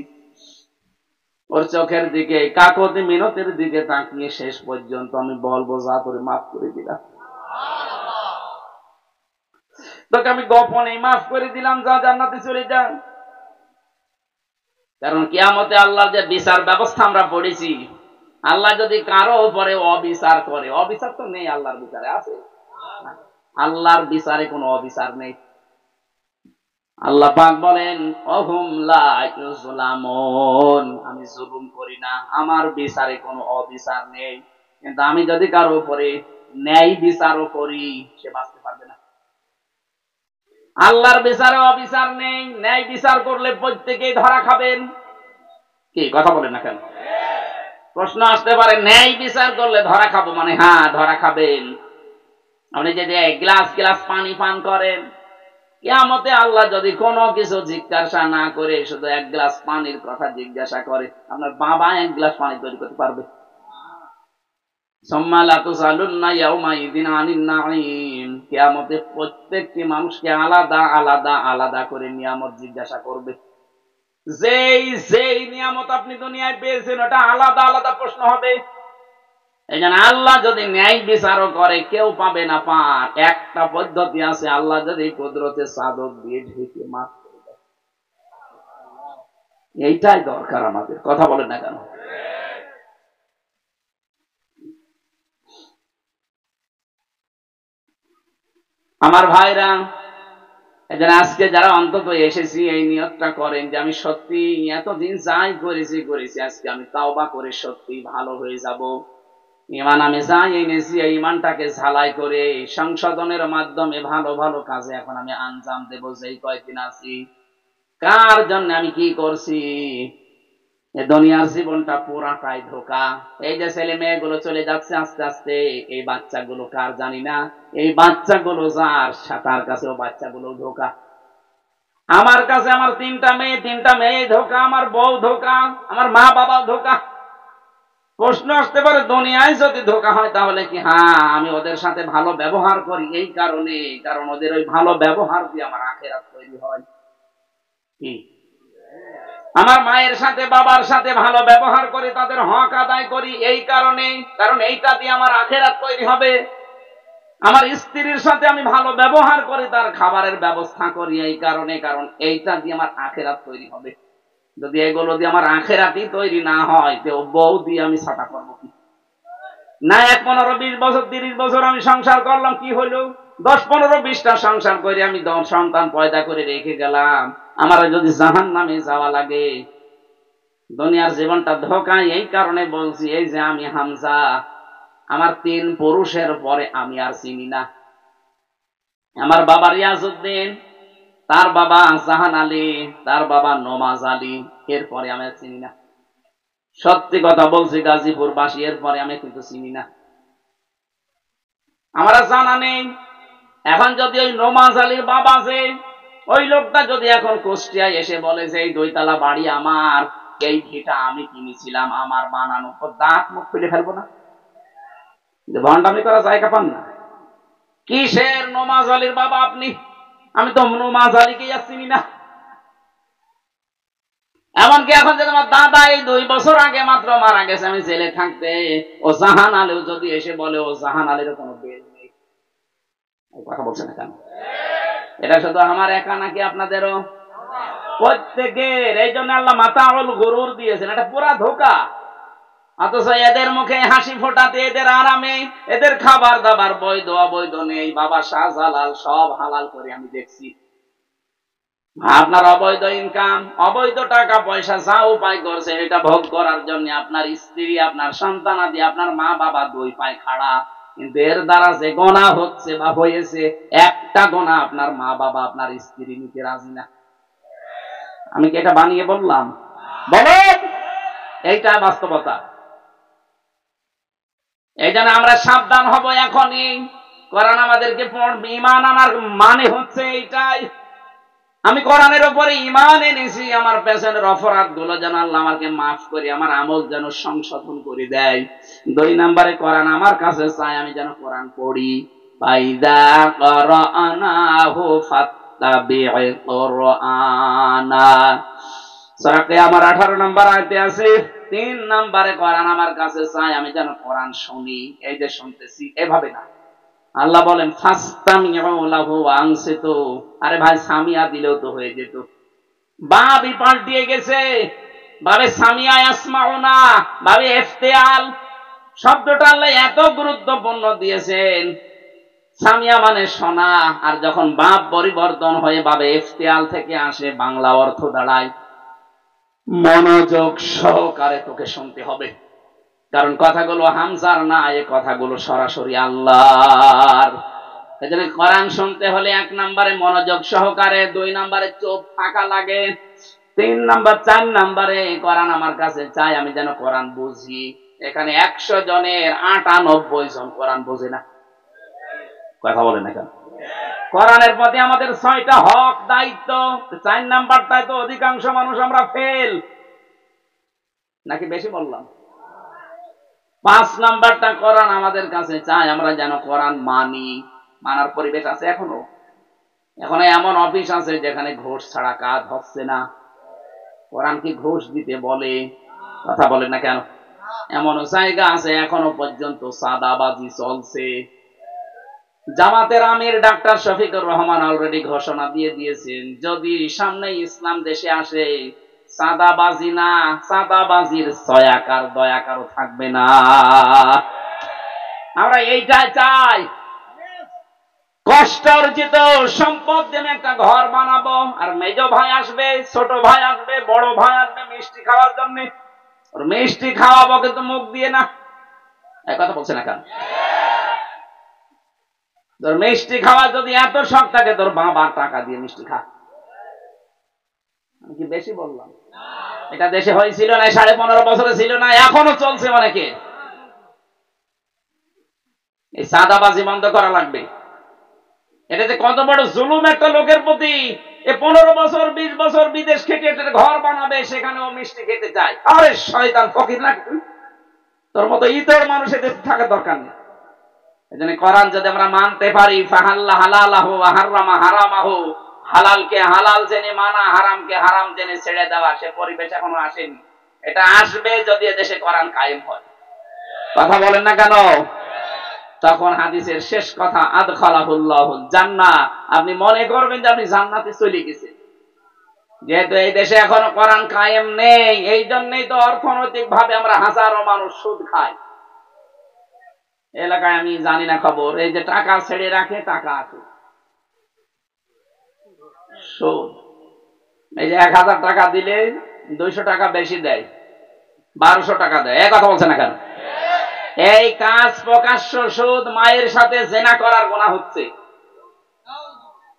ওর চোখের দিকে, কাকতি মিনতির দিকে তাকিয়ে শেষ পর্যন্ত আমি বলবো যা করে মাফ করে দিলাম, তোকে আমি গোপনে মাফ করে দিলাম, যা জান্নাতে চলে যা। কারণ কিয়ামতে আল্লাহর যে বিচার ব্যবস্থা আমরা পড়েছি, আল্লাহ যদি কারো উপরে অবিচার করে, অবিচার তো নেই আল্লাহর বিচারে, আছে? আল্লাহর বিচারে কোনো অবিচার নেই। আল্লাহ পাক বলেন অহুম লা ইউজলামুন, আমি জুলুম করি না, আমার বিচারে কোনো অবিচার নেই। কিন্তু আমি যদি কারো উপরে ন্যায় বিচারও করি, সে বাঁচতে পারবে না। আল্লাহর বিচারে অবিচার নেই, ন্যায় বিচার করলে প্রত্যেকেই ধরা খাবেন। কি কথা বলেন না কেন? প্রশ্ন আসতে পারে, ন্যায় বিচার করলে ধরা খাবো মানে? হ্যাঁ, ধরা খাবেন। আপনি যদি এক গ্লাস পানি পান করেন, কিয়ামতে আল্লাহ যদি কোনো কিছু জিজ্ঞাসা না করে শুধু এক গ্লাস পানির কথা জিজ্ঞাসা করে, আপনার বাবা এক গ্লাস পানি তৈরি করতে পারবে? কিয়ামতে প্রত্যেকটি মানুষকে আলাদা আলাদা আলাদা করে নিয়ামত জিজ্ঞাসা করবে। যেই নিয়ামত আপনি দুনিয়ায় পেয়েছেন ওটা আলাদা আলাদা প্রশ্ন হবে। এই জন্য আল্লাহ যদি ন্যায় বিচারও করে কেউ পাবে না পার। একটা পদ্ধতি আছে, আল্লাহ যদি কুদরতে চাদর দিয়ে ঢেকে মাফ করে দেয়। এইটাই দরকার আমাদের, কথা বলেন না কেন? আমার ভাইরা, এজন্য আজকে যারা অন্তত এসেছি এই নিয়তটা করেন যে আমি সত্যি এতদিন যাই করেছি আজকে আমি তাওবা করে সত্যি ভালো হয়ে যাব। ঈমান আমি যাই এনেছি এই ঈমানটাকে ঝালাই করে সংশোধনের মাধ্যমে ভালো ভালো কাজে এখন আমি আঞ্জাম দেব। যেই কয়েকদিন আছি, কার জন্য আমি কি করছি? এই দুনিয়ার জীবনটা পুরাটাই ধোঁকা। এই যে ছেলে মেয়েগুলো চলে যাচ্ছে আস্তে আস্তে, এই বাচ্চাগুলো কার জানি না। এই বাচ্চাগুলো যার, তার কাছেও বাচ্চাগুলো ধোঁকা। আমার কাছে আমার তিনটা মেয়ে ধোঁকা, আমার বউ ধোঁকা, আমার মা বাবা ধোঁকা। প্রশ্ন আসতে পারে, দুনিয়ায় যদি ধোঁকা হয় তাহলে কি? হ্যাঁ, আমি ওদের সাথে ভালো ব্যবহার করি এই কারণে, কারণ ওদের ওই ভালো ব্যবহার দিয়ে আমার আখিরাত তৈরি হয়। কি? আমার মায়ের সাথে বাবার সাথে ভালো ব্যবহার করি, তাদের হক আদায় করি এই কারণে, কারণ এইটা দিয়ে আমার আখিরাত তৈরি হবে। আমার স্ত্রীর সাথে আমি ভালো ব্যবহার করি, তার খাবারের ব্যবস্থা করি এই কারণে, কারণ এইটা দিয়ে আমার আখিরাত তৈরি হবে। যদি এগুলো দিয়ে আমার আখিরাতই তৈরি না হয়, তো বউ দিয়ে আমি ছাটা করবো কি? না 15, 20 বছর 30 বছর আমি সংসার করলাম, কি হলো? 10, 15, 20টা সংসার করে আমি 10 সন্তান পয়দা করে রেখে গেলাম, আমার যদি জাহান্নামে যাওয়া লাগে। দুনিয়ার জীবনটা ধোঁকা। এই কারণে বলছি, এই যে আমি হামজা, আমার 3 পুরুষের পরে আমি আর চিনি না। আমার বাবা রিয়াজউদ্দিন, তার বাবা জাহান আলী, তার বাবা নমাজ আলী, এরপরে আমি আর চিনি না। সত্যি কথা বলছি, গাজীপুর বাসী, এরপরে আমি কিন্তু চিনি না, আমার জানা নেই। এখন যদি ওই নমাজ আলীর বাবা, যে ওই লোকটা যদি এখন কুষ্টিয়ায় এসে বলে যে এই 2 তলা বাড়ি আমার, এই ভিটা আমি কিনেছিলাম, আমার বানানো, দাঁত মুখ খুলে ফেলবো না? ভণ্ডামি করা জায়গা পান না? কিসের নমাজ আলীর বাবা আপনি? আমি তো নমাজ আলীকেই আর চিনি না। এমনকি এখন যদি আমার দাদা এই 2 বছর আগে মাত্র মারা গেছে, আমি জেলে থাকতে, ও জাহান আলীও যদি এসে বলে ও জাহান আলীরও কোনো বেল নেই। কথা বলছে না কেন? এটা শুধু আমার একা নাকি আপনাদেরও? প্রত্যেকের। এই জন্য আল্লাহ মাতাউল গুরুর দিয়েছেন, এটা পুরা ধোঁকা। অথচ এদের মুখে হাসি ফোটাতে, এদের আরামে, এদের খাবার দাবার বৈধ অবৈধ নেই, বাবা শাহজালাল সব হালাল করে আমি দেখছি। আপনার অবৈধ ইনকাম, অবৈধ টাকা পয়সা যা উপায় করছে, এটা ভোগ করার জন্য আপনার স্ত্রী, আপনার সন্তানাদি, আপনার মা বাবা 2 পায়ে খাড়া। কিন্তু এর দ্বারা যে গোনা হচ্ছে বা হয়েছে, একটা গোনা আপনার মা বাবা, আপনার স্ত্রী নিতে রাজি না। আমি কি এটা বানিয়ে বললাম? বলেন, এইটা বাস্তবতা। এই জন্য আমরা সাবধান হব এখনই। কোরআন আমাদেরকে পড়বে, ঈমান আনার মানে হচ্ছে এইটাই। আমি কোরআনের উপরে ঈমান এনেছি, আমার পেছনের অপরাধ গুলো যেন আল্লাহ আমাকে মাফ করে, আমার আমল যেন সংশোধন করে দেয়। 2 নম্বরে কোরআন আমার কাছে চাই, আমি যেন কোরআন পড়ি। ফাইদা ক্বরানাহু ফাত্তাবি' কুরআনা, সূরা কিয়ামার 18 নম্বর আয়াতে আছে। 3 নম্বরে কোরআন আমার কাছে চাই, আমি যেন কোরআন শুনি। এই যে শুনতেছি, এভাবে না। আল্লাহ বলেন ফাসতামিউ লাহু ওয়া আনসিতু। আরে ভাই, সামিয়া দিলেও তো হয়ে যেত, বাবই পাল্টিয়ে গেছে। ভাবে সামিয়া ইয়াসমাউনা, ভাবে ইফতিয়াল শব্দটা আল্লাহ এত গুরুত্বপূর্ণ দিয়েছেন। সামিয়া মানে শোনা, আর যখন বাপ পরিবর্তন হয়ে ভাবে ইফতিয়াল থেকে আসে, বাংলা অর্থ দাঁড়ায় মনোযোগ সহকারে তোকে শুনতে হবে। কারণ কথাগুলো হামজার না, এই কথাগুলো সরাসরি আল্লাহর। এজন্য কোরআন শুনতে হলে 1 নম্বরে মনোযোগ সহকারে, 2 নম্বরে চোখ ফাঁকা লাগে, 3 নম্বর 4 নম্বরে কোরআন আমার কাছে চাই আমি যেন কোরআন বুঝি। এখানে 100 জনের 98 জন কোরআন বোঝে না। কথা বলে না কেন? কোরআনের প্রতি আমাদের 6টা হক দায়িত্ব, 4 নাম্বারটাই তো অধিকাংশ মানুষ আমরা ফেল, নাকি বেশি বললাম? 5 নাম্বারটা কোরআন আমাদের কাছে চাই আমরা যেন কোরআন মানি। মানার পরিবেশ আছে এখনো? এখন এমন অফিস আছে যেখানে ঘুষ ছাড়া কাজ হচ্ছে না। কোরআন কি ঘুষ দিতে বলে? কথা বলেন না কেন? এমন জায়গা আছে এখনো পর্যন্ত সাদাবাজি চলছে। জামাতের আমির ডাক্তার শফিকুর রহমান অলরেডি ঘোষণা দিয়ে দিয়েছেন, যদি সামনে ইসলাম দেশে আসে, সাদাবাজি না, সাদাবাজির ছয়াকার দয়াকারও থাকবে না। আমরা এইটাই চাই। কষ্ট অর্জিত সম্পদ দিয়ে একটা ঘর বানাবো, আর মেজ ভাই আসবে, ছোট ভাই আসবে, বড় ভাই আসবে মিষ্টি খাওয়ার জন্য। ওর মিষ্টি খাওয়াবো কিন্তু মুখ দিয়ে না। এক কথা বলছে না কেন? তোর মিষ্টি খাওয়া যদি এত শখ থাকে, তোর বাবার টাকা দিয়ে মিষ্টি খা। আমি কি বেশি বললাম? এটা দেশে হয়েছিল না 15.5 বছরে ছিল না, এখনো চলছে অনেকে। এই সাদাবাজি বন্ধ করা লাগবে। এটা যে কত বড় জুলুম একটা লোকের প্রতি। 15 বছর 20 বছর বিদেশ খেটে একটা ঘর বানাবে, সেখানে ও মিষ্টি খেতে চায়। আরে শয়তান ফকির না, তোর মতো ইতর মানুষ এদের থাকা দরকার নেই। এজন্য কোরআন যদি আমরা মানতে পারি, ফাহাল্লা হালালাহু ওয়া হারামা হারামাহু, হালালকে হালাল জেনে মানা, হারামকে হারাম জেনে ছেড়ে দেওয়া, সে পরিবেশ এখনো আসেনি। এটা আসবে যদি এদেশে কোরআন কায়েম হয়। কথা বলেন না কেন? তখন হাদিসের শেষ কথা, আদখালাহুল্লাহুল জান্নাহ, আপনি মনে করবেন যে আপনি জান্নাতে চলে গেছেন। যেহেতু এই দেশে এখনো কোরআন কায়েম নেই, এই জন্যই তো অর্থনৈতিক ভাবে আমরা হাজারো মানুষ সুদ খাই। এলাকায় আমি জানি না খবর, এই যে টাকা ছেড়ে রাখে, টাকা আছে সুদ। এই যে 1000 টাকা দিলে 200 টাকা বেশি দেয়, 1200 টাকা দেয়। এক কথা বলছে না কেন? এই কাজ প্রকাশ্য সুদ। মায়ের সাথে জেনা করার গুনাহ হচ্ছে।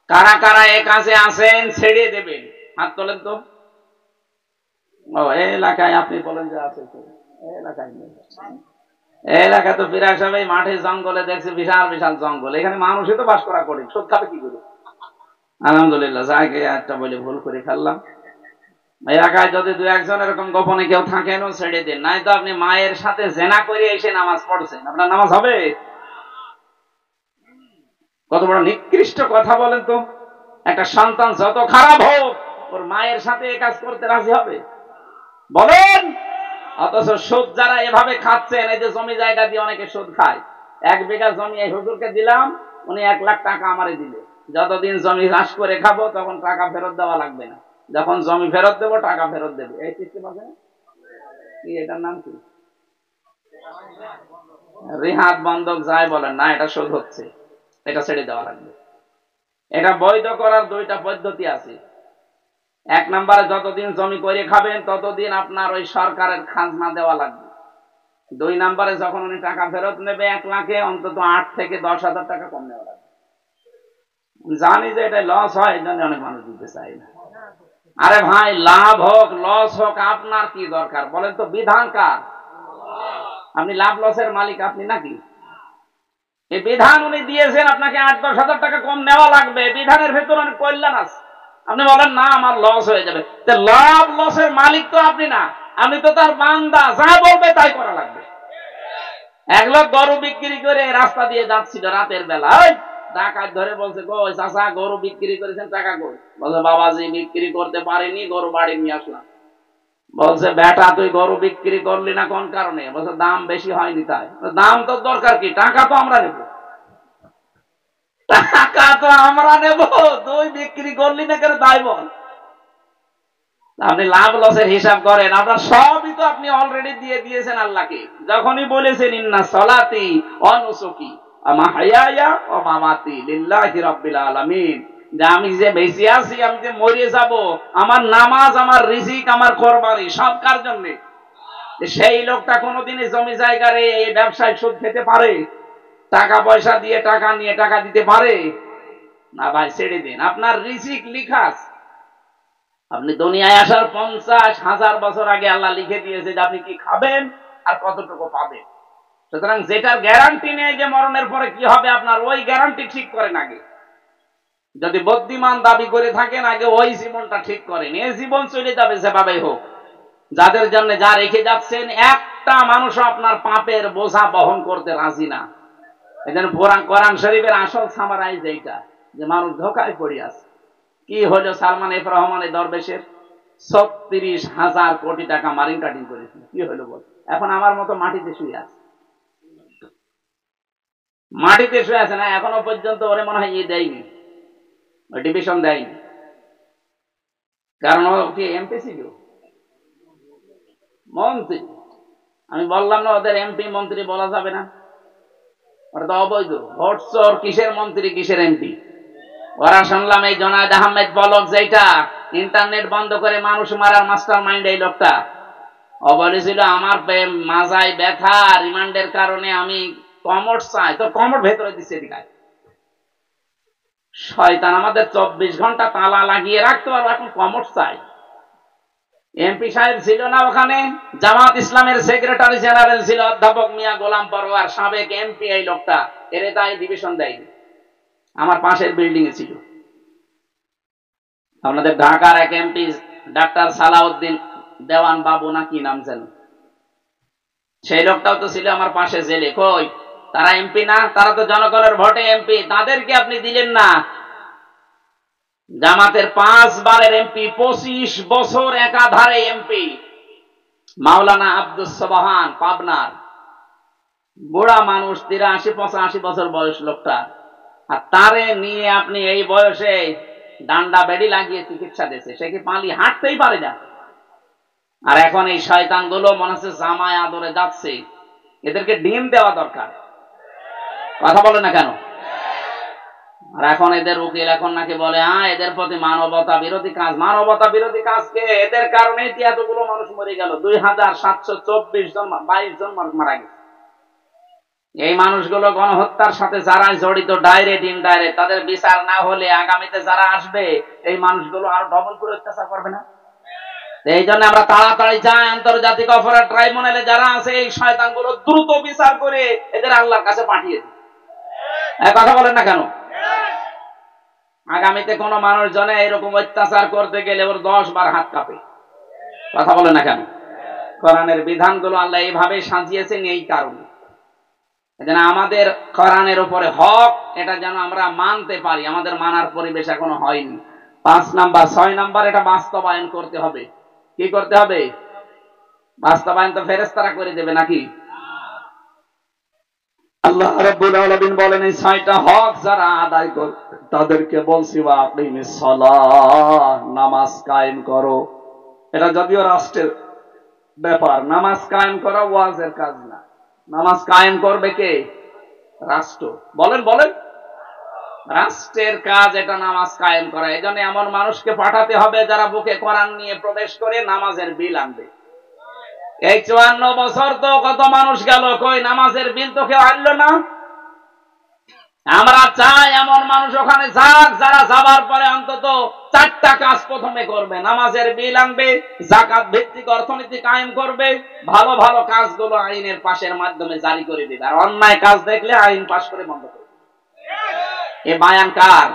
কারা কারা এই কাজে আছেন ছেড়ে দেবেন, হাত তোলেন তো। ও এলাকায় আপনি বলেন যে আছে, এলাকায় নেই। এলাকা তো ফিরে আসবে মাঠে জঙ্গলে, দেখছে বিশাল বিশাল জঙ্গল, এখানে মানুষই তো বাস করা করি, সুদ খাবে কি করে? আলহামদুলিল্লাহ, যাকে একটা বলে ভুল করে ফেললাম। এলাকায় যদি 2-1 এরকম গোপনে কেউ থাকেন, ছেড়ে দিন। নাই তো আপনি মায়ের সাথে জেনা করে এসে নামাজ পড়ছেন, আপনার নামাজ হবে? কত বড় নিকৃষ্ট কথা বলেন তো। একটা সন্তান যত খারাপ হোক, ওর মায়ের সাথে এই কাজ করতে রাজি হবে? বলেন। অথচ সুদ যারা এভাবে খাচ্ছেন, এই যে জমি জায়গা দিয়ে অনেকে সুদ খায়। 1 বিঘা জমি এই হুজুরকে দিলাম, উনি 1 লাখ টাকা আমারে দিলে, যতদিন জমি চাষ করে খাবো তখন টাকা ফেরত দেওয়া লাগবে না, যখন জমি ফেরত দেবো টাকা ফেরত দেবে। এই সিস্টেম আছে কি? এটার নাম কি? রিহাত বন্ধক যাই বলেন না, এটা সুদ হচ্ছে, এটা ছেড়ে দেওয়া লাগবে। এটা বৈধ করার 2টা পদ্ধতি আছে। 1 নম্বরে যতদিন জমি করে খাবেন ততদিন আপনার ওই সরকারের খাজনা দেওয়া লাগবে। 2 নম্বরে যখন উনি টাকা ফেরত নেবে 1 লাখে, অন্তত 8 থেকে 10,000 টাকা কম নেওয়া লাগবে। জানি যে এটা লস হয়, এই জন্য অনেক মানুষ দিতে চায় না। আরে ভাই, লাভ হোক লস হোক আপনার কি দরকার বলেন তো? বিধান কার? আপনি লাভ লসের মালিক আপনি নাকি? এই বিধান উনি দিয়েছেন, আপনাকে 8-10,000 টাকা কম নেওয়া লাগবে। বিধানের ভেতর অনেক কল্যাণ আছে। আপনি বলেন না আমার লস হয়ে যাবে, লাভ লসের মালিক তো আপনি না, আপনি তো তার বান্দা, যা বলবে তাই করা লাগবে। 1 লোক গরু বিক্রি করে রাস্তা দিয়ে যাচ্ছিল রাতের বেলায়, ডাকাত ধরে বলছে, গো চাচা গরু বিক্রি করেছেন, টাকা কই? বলছে, বাবাজি বিক্রি করতে পারিনি, গরু বাড়ি নিয়ে আসলাম। বলছে, বেটা তুই গরু বিক্রি করলি না কোন কারণে? বলছে, দাম বেশি হয়নি তাই। দাম তো দরকার কি, টাকা তো আমরা নেব। টাকা তো আমরা নেব, তুই বিক্রি করলি না কেন তাই বল। আপনি লাভ লসের হিসাব করেন, আপনার সবই তো আপনি অলরেডি দিয়ে দিয়েছেন আল্লাহকে। যখনই বলেছেন ইন্না সলাতি ওয়া নুসুকি ওয়া মাহইয়ায়া ওয়া মামাতি লিল্লাহি রাব্বিল আলামিন, যে আমি যে বেঁচে আছি, আমি যে মরে যাব, আমার নামাজ, আমার রিজিক, আমার কোরবানি সব কার জন্য? সেই লোকটা কোনোদিনই জমি জায়গার এই ব্যবসায় সুদ খেতে পারে? টাকা পয়সা দিয়ে টাকা নিয়ে টাকা দিতে পারে না? ভাই ছেড়ে দিন, আপনার রিজিক লিখা আছে। আপনি দুনিয়ায় আসার 50,000 বছর আগে আল্লাহ লিখে দিয়েছে যে আপনি কি খাবেন আর কতটুকু পাবেন। সুতরাং যেটার গ্যারান্টি নেই যে মরণের পরে কি হবে, আপনার ওই গ্যারান্টি ঠিক করেন আগে। যদি বুদ্ধিমান দাবি করে থাকেন, আগে ওই জীবনটা ঠিক করেন। এই জীবন চলে যাবে যেভাবেই হোক। যাদের জন্য যা রেখে যাচ্ছেন, একটা মানুষও আপনার পাপের বোঝা বহন করতে রাজি না। এজন্য কোরআন শরীফের আসল সামারাইজ এইটা, যে মানুষ ধোকায় পড়ে আছে। কি হলো সালমান এফ রহমানের দরবেশের? 36,000 কোটি টাকা মারিং কাটিং করেছিল। কি হলো বল? এখন আমার মতো মাটিতে শুয়ে আছে, মাটিতে শুয়ে আছে না, এখনো পর্যন্ত ওরে মনে হয় দেয়নি, ওই ডিভিশন দেয়নি। কারণ ও কি এমপি ছিল, মন্ত্রী। আমি বললাম না ওদের এমপি মন্ত্রী বলা যাবে না, ওটা তো অবৈধ। ভোট চোর, কিসের মন্ত্রী কিসের এমপি? ওরা শুনলাম এই জনায়েদ আহমেদ বলক, যেটা ইন্টারনেট বন্ধ করে মানুষ মারার মাস্টার মাইন্ড এই লোকটা, ও বলেছিল আমার মাজায় ব্যথা, রিমান্ডের কারণে আমি কমোড চাই। তো কমোড ভেতরে দিচ্ছে এদিকে। শয়তান, আমাদের 24 ঘন্টা তালা লাগিয়ে রাখতে পারবো, এখন কমোড চাই। এমপি সাহেব ছিল না ওখানে, জামাত ইসলামের সেক্রেটারি জেনারেল ছিল অধ্যাপক মিয়া গোলাম পরোয়ার, সাবেক এমপি এই লোকটা। এরে তাই ডিভিশন দেয়নি। আমার পাশের বিল্ডিং এ ছিল। আপনাদের ঢাকার এক এমপি ডাক্তার সালাউদ্দিন দেওয়ান বাবু না কি নাম যেন, সেই লোকটাও তো ছিল আমার পাশে জেলে। কই তারা এমপি না? তারা তো জনগণের ভোটে এমপি, তাদেরকে আপনি দিলেন না। জামাতের 5 বারের এমপি, 25 বছর একাধারে এমপি, মাওলানা আব্দুস সোবহান পাবনার, বুড়া মানুষ, 83-85 বছর বয়স লোকটা। আর তারে নিয়ে আপনি এই বয়সে ডান্ডা বেড়ি লাগিয়ে চিকিৎসা দিয়েছে, সে কি পালি হাঁটতেই পারে না। আর এখন এই শয়তান গুলো মনে হচ্ছে জামায় আদরে যাচ্ছে, এদেরকে ডিম দেওয়া দরকার। কথা বলে না কেন? আর এখন এদের উকিল এখন নাকি বলে এদের প্রতি মানবতা বিরোধী কাজ। মানবতা বিরোধী কাজকে এদের কারণে এতগুলো মানুষ মরে গেল। 2724 জন, 22 জন মানুষ মারা গেছে। এই মানুষগুলো গণহত্যার সাথে যারা জড়িত, ডাইরেক্ট ইনডাইরেক্ট, তাদের বিচার না হলে আগামীতে যারা আসবে এই মানুষগুলো আরো ডবল করে অত্যাচার করবে না? এই জন্য আমরা তাড়াতাড়ি চাই আন্তর্জাতিক অপরাধ ট্রাইব্যুনালে যারা আছে এই শয়তানগুলো দ্রুত বিচার করে এদের আল্লাহর কাছে পাঠিয়ে দিই। কথা বলেন না কেন? আগামীতে কোন মানুষজনে এরকম অত্যাচার করতে গেলে ওর 10 বার হাত কাঁপে। কথা বলে না কেন? কোরআনের বিধানগুলো আল্লাহ এইভাবে সাজিয়েছেন এই কারণে, যেন আমাদের কোরআনের উপরে হক, এটা যেন আমরা মানতে পারি। আমাদের মানার পরিবেশ এখনো হয়নি। 5 নাম্বার 6 নাম্বার, এটা বাস্তবায়ন করতে হবে। কি করতে হবে? বাস্তবায়ন তো ফেরেশতারা করে দেবে নাকি? আল্লাহ রাব্বুল আলামিন বলেন এই 6টা হক যারা আদায় করবে তাদেরকে বলছি ওয়া আকিমিস সালাহ, নামাজ কায়েম করো। এটা যদিও রাষ্ট্রের ব্যাপার, নামাজ কায়েম করা ওয়াজের কাজ না। নামাজ কায়েম করবে কে? রাষ্ট্র। বলেন বলেন, রাষ্ট্রের কাজ এটা নামাজ কায়েম করা। এজন্য এমন মানুষকে পাঠাতে হবে যারা বুকে কোরআন নিয়ে প্রবেশ করে নামাজের বিল আনবে। এই 54 বছর তো কত মানুষ গেল, কই নামাজের বিল তো কেউ আনলো না। আমরা চাই এমন মানুষ ওখানে যাক, যারা যাবার পরে অন্তত 4টা কাজ প্রথমে করবে। নামাজের বিল আনবে, যাকাত ভিত্তিক অর্থনীতি কায়েম করবে, ভালো ভালো কাজগুলো আইনের পাশের মাধ্যমে জারি করে দেবে, আর অন্যায় কাজ দেখলে আইন পাশ করে বন্ধ করবে। এ বায়ান কার?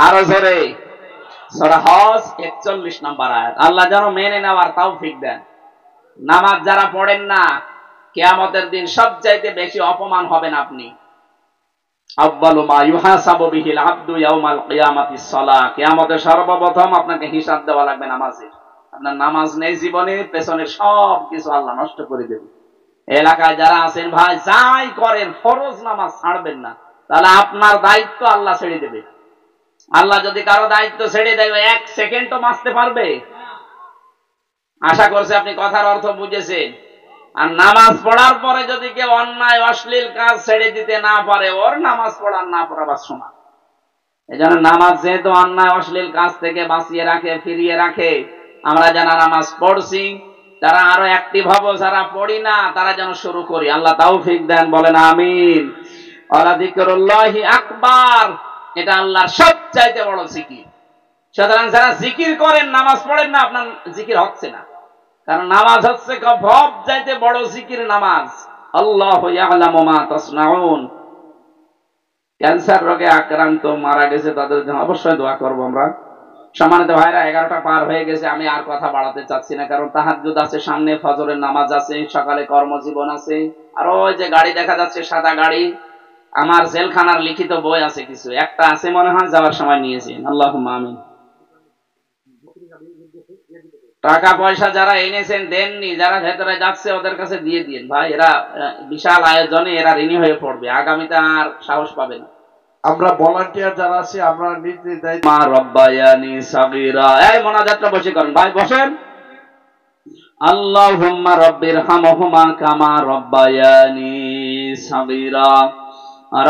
আরো জোরে। সূরা হজ 41 নম্বর আয়াত। আল্লাহ যেন মেনে নেওয়ার তৌফিক দেন। নামাজ যারা পড়েন না, কিয়ামতের দিন সবচাইতে বেশি অপমান হবেন আপনি। আউয়ালু মা ইউহাসাবু বিহিল আবদু ইয়াউমাল কিয়ামাতিস সালাহ। কিয়ামতে সর্বপ্রথম আপনাকে হিসাব দেওয়া লাগবে নামাজের। আপনার নামাজ নেই জীবনে, পেছনের সব কিছু আল্লাহ নষ্ট করে দেবে। এলাকায় যারা আছেন ভাই, যাই করেন ফরজ নামাজ ছাড়বেন না, তাহলে আপনার দায়িত্ব আল্লাহ ছেড়ে দেবে। আল্লাহ যদি কারো দায়িত্ব ছেড়ে দেয় 1 সেকেন্ডও বাঁচতে পারবে? আশা করছি আপনি কথার অর্থ বুঝেছেন। আর নামাজ পড়ার পরে যদি কেউ অন্যায় অশ্লীল কাজ ছেড়ে দিতে না পারে, ওর নামাজ পড়ার না পড়াবার সমান। এই জন্য নামাজ যেহেতু অন্যায় অশ্লীল কাজ থেকে বাঁচিয়ে রাখে, ফিরিয়ে রাখে, আমরা যারা নামাজ পড়ছি তারা আরো অ্যাক্টিভ হবো, যারা পড়ি না তারা যেন শুরু করি। আল্লাহ তৌফিক দেন, বলেন আমিন। ওয়ালা যিকরুল্লাহি আকবার, এটা আল্লাহর সবচাইতে বড় জিকির। সুতরাং যারা জিকির করেন নামাজ পড়েন না, আপনার জিকির হচ্ছে না। কারণ নামাজ হচ্ছে সবচাইতে বড় জিকির নামাজ। আল্লাহু ইয়ালামু মা তাসনাউন। ক্যান্সার রোগে আক্রান্ত মারা গেছে তাদের জন্য অবশ্যই দোয়া করব আমরা। সম্মানিত ভাইরা, 11টা পার হয়ে গেছে, আমি আর কথা বাড়াতে চাচ্ছি না, কারণ তাহাজ্জুদ আছে সামনে, ফজরের নামাজ আছে, সকালে কর্মজীবন আছে। আর ওই যে গাড়ি দেখা যাচ্ছে সাদা গাড়ি, আমার জেলখানার লিখিত বই আছে কিছু, একটা আছে মনে হয়, যাওয়ার সময় নিয়েছি। আল্লাহুম্মা আমিন। টাকা পয়সা যারা এনেছেন দেননি, যারা ভেতরে যাচ্ছে ওদের কাছে দিয়ে দিন ভাই, এরা বিশাল আয়োজনে এরা ঋণী হয়ে পড়বে, আগামীতে আর সাহস পাবে না। আমরা ভলান্টিয়ার যারা আছি আমরা নিজ নিজ দায়িত্ব। মা রব্বায়ানি সাগীরা, এই মোনাজাতটা বসে করেন ভাই, বসেন। আল্লাহুম্মা রাব্বিরহামহুমা কামা রব্বায়ানি সাগীরা।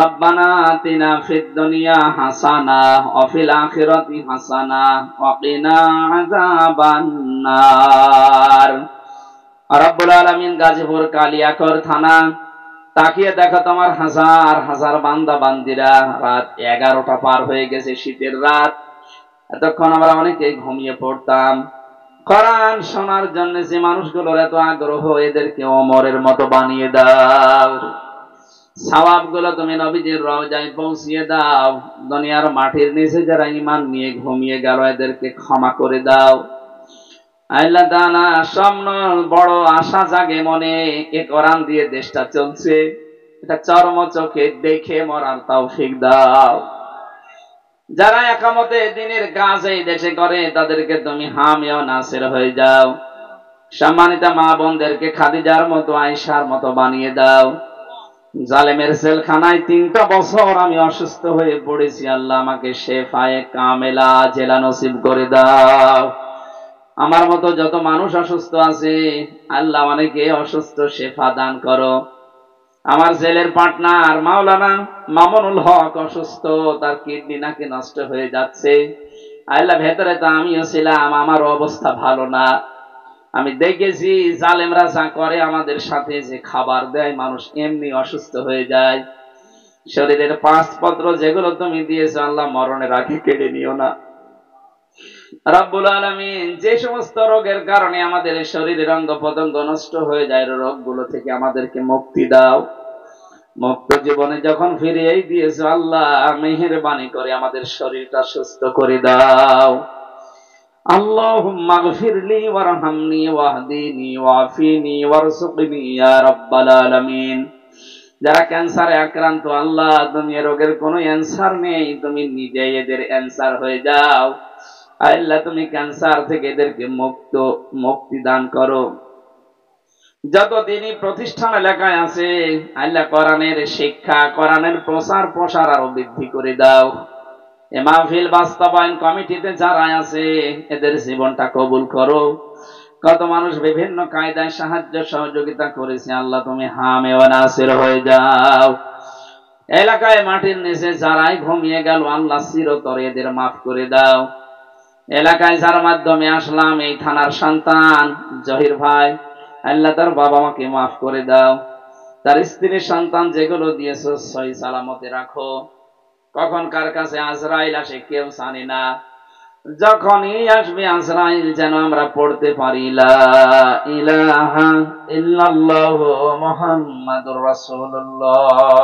রব্বানা আতিনা ফিদ দুনিয়া হাসানাহ ওয়া ফিল আখিরাতি হাসানাহ ওয়া কিনা আযাবান নার। রব্বুল আলামিন, গাজীপুর কালিয়াকৈর থানা, তাকিয়ে দেখো তোমার হাজার হাজার বান্দা বান্দিরা, রাত 11টা পার হয়ে গেছে, শীতের রাত। এতক্ষণ আমরা অনেকেই ঘুমিয়ে পড়তাম। কোরআন শোনার জন্য যে মানুষগুলোর এত আগ্রহ, এদেরকে ওমরের মতো বানিয়ে দাও। সওয়াবগুলো তুমি নবীজির রওজায় পৌঁছিয়ে দাও। দুনিয়ার মাটির নিচে যারা ঈমান নিয়ে ঘুমিয়ে গেল, এদেরকে ক্ষমা করে দাও। আল্লাহ তাআলা, স্বপ্ন বড় আশা জাগে মনে, এ কোরআন দিয়ে দেশটা চলছে, এটা চর্ম চোখে দেখে মরার তৌফিক দাও। যারা একামতে দিনের কাজ এই দেশে করে, তাদেরকে তুমি হামি ও নাসির হয়ে যাও। সম্মানিত মা বোনদেরকে খাদিজার মতো, আয়েশার মতো বানিয়ে দাও। জালেমের জেলখানায় 3টা বছর আমি অসুস্থ হয়ে পড়েছি, আল্লাহ আমাকে শেফায়ে কামেলা জেলা নসিব করে দাও। আমার মতো যত মানুষ অসুস্থ আছে, আল্লাহ অনেকে অসুস্থ শেফা দান করো। আমার জেলের পার্টনার মাওলানা মামুনুল হক অসুস্থ, তার কিডনি নাকি নষ্ট হয়ে যাচ্ছে। আল্লাহ, ভেতরে তো আমিও ছিলাম, আমার অবস্থা ভালো না। আমি দেখেছি জালেমরা যা করে আমাদের সাথে, যে খাবার দেয়, মানুষ এমনি অসুস্থ হয়ে যায়। শরীরের 5 পত্র যেগুলো তুমি দিয়েছো, আল্লাহ মরণের আগে কেড়ে নিও না। রব্বুল আলামিন, যে সমস্ত রোগের কারণে আমাদের শরীরের অঙ্গ প্রত্যঙ্গ নষ্ট হয়ে যায়, রোগগুলো থেকে আমাদেরকে মুক্তি দাও। মুক্ত জীবনে যখন ফিরিয়েই দিয়েছো, আল্লাহ মেহেরবানি করে আমাদের শরীরটা সুস্থ করে দাও। আল্লাহুম্মা গফিরলি ওয়ারহামনি ওয়াহদিনি ওয়াফিনি ওয়ারযুকনি ইয়া রাব্বাল আলামিন। যারা ক্যান্সারে আক্রান্ত, আল্লাহ তুমি রোগের কোনো অ্যানসার নেই, তুমি নিজে এদের অ্যানসার হয়ে যাও। আল্লাহ, তুমি ক্যান্সার থেকে এদেরকে মুক্তি দান করো। যত দিনই প্রতিষ্ঠান এলাকায় আছে, আল্লাহ কোরআনের শিক্ষা, কোরআনের প্রচার প্রসার আরো বৃদ্ধি করে দাও। এ মাহফিল বাস্তবায়ন কমিটিতে যারা আছে, এদের জীবনটা কবুল করো। কত মানুষ বিভিন্ন কায়দায় সাহায্য সহযোগিতা করেছে, আল্লাহ তুমি হামে ওয়া নাসির হয়ে যাও। এলাকায় মাটির নিচে যারাই ঘুমিয়ে গেল, আল্লাহ চিরতরে এদের মাফ করে দাও। এলাকায় যার মাধ্যমে আসলাম, এই থানার সন্তান জহির ভাই, আল্লাহ তার বাবা মাকে মাফ করে দাও। তার স্ত্রীর সন্তান যেগুলো দিয়েছো, সহি সালামতে রাখো। কখন কার কাছে আজরাইল আসে কেউ জানে না। যখনই আসবে আজরাইল, যেন আমরা পড়তে পারি লা ইলাহা ইল্লাল্লাহু মুহাম্মাদুর রাসূলুল্লাহ।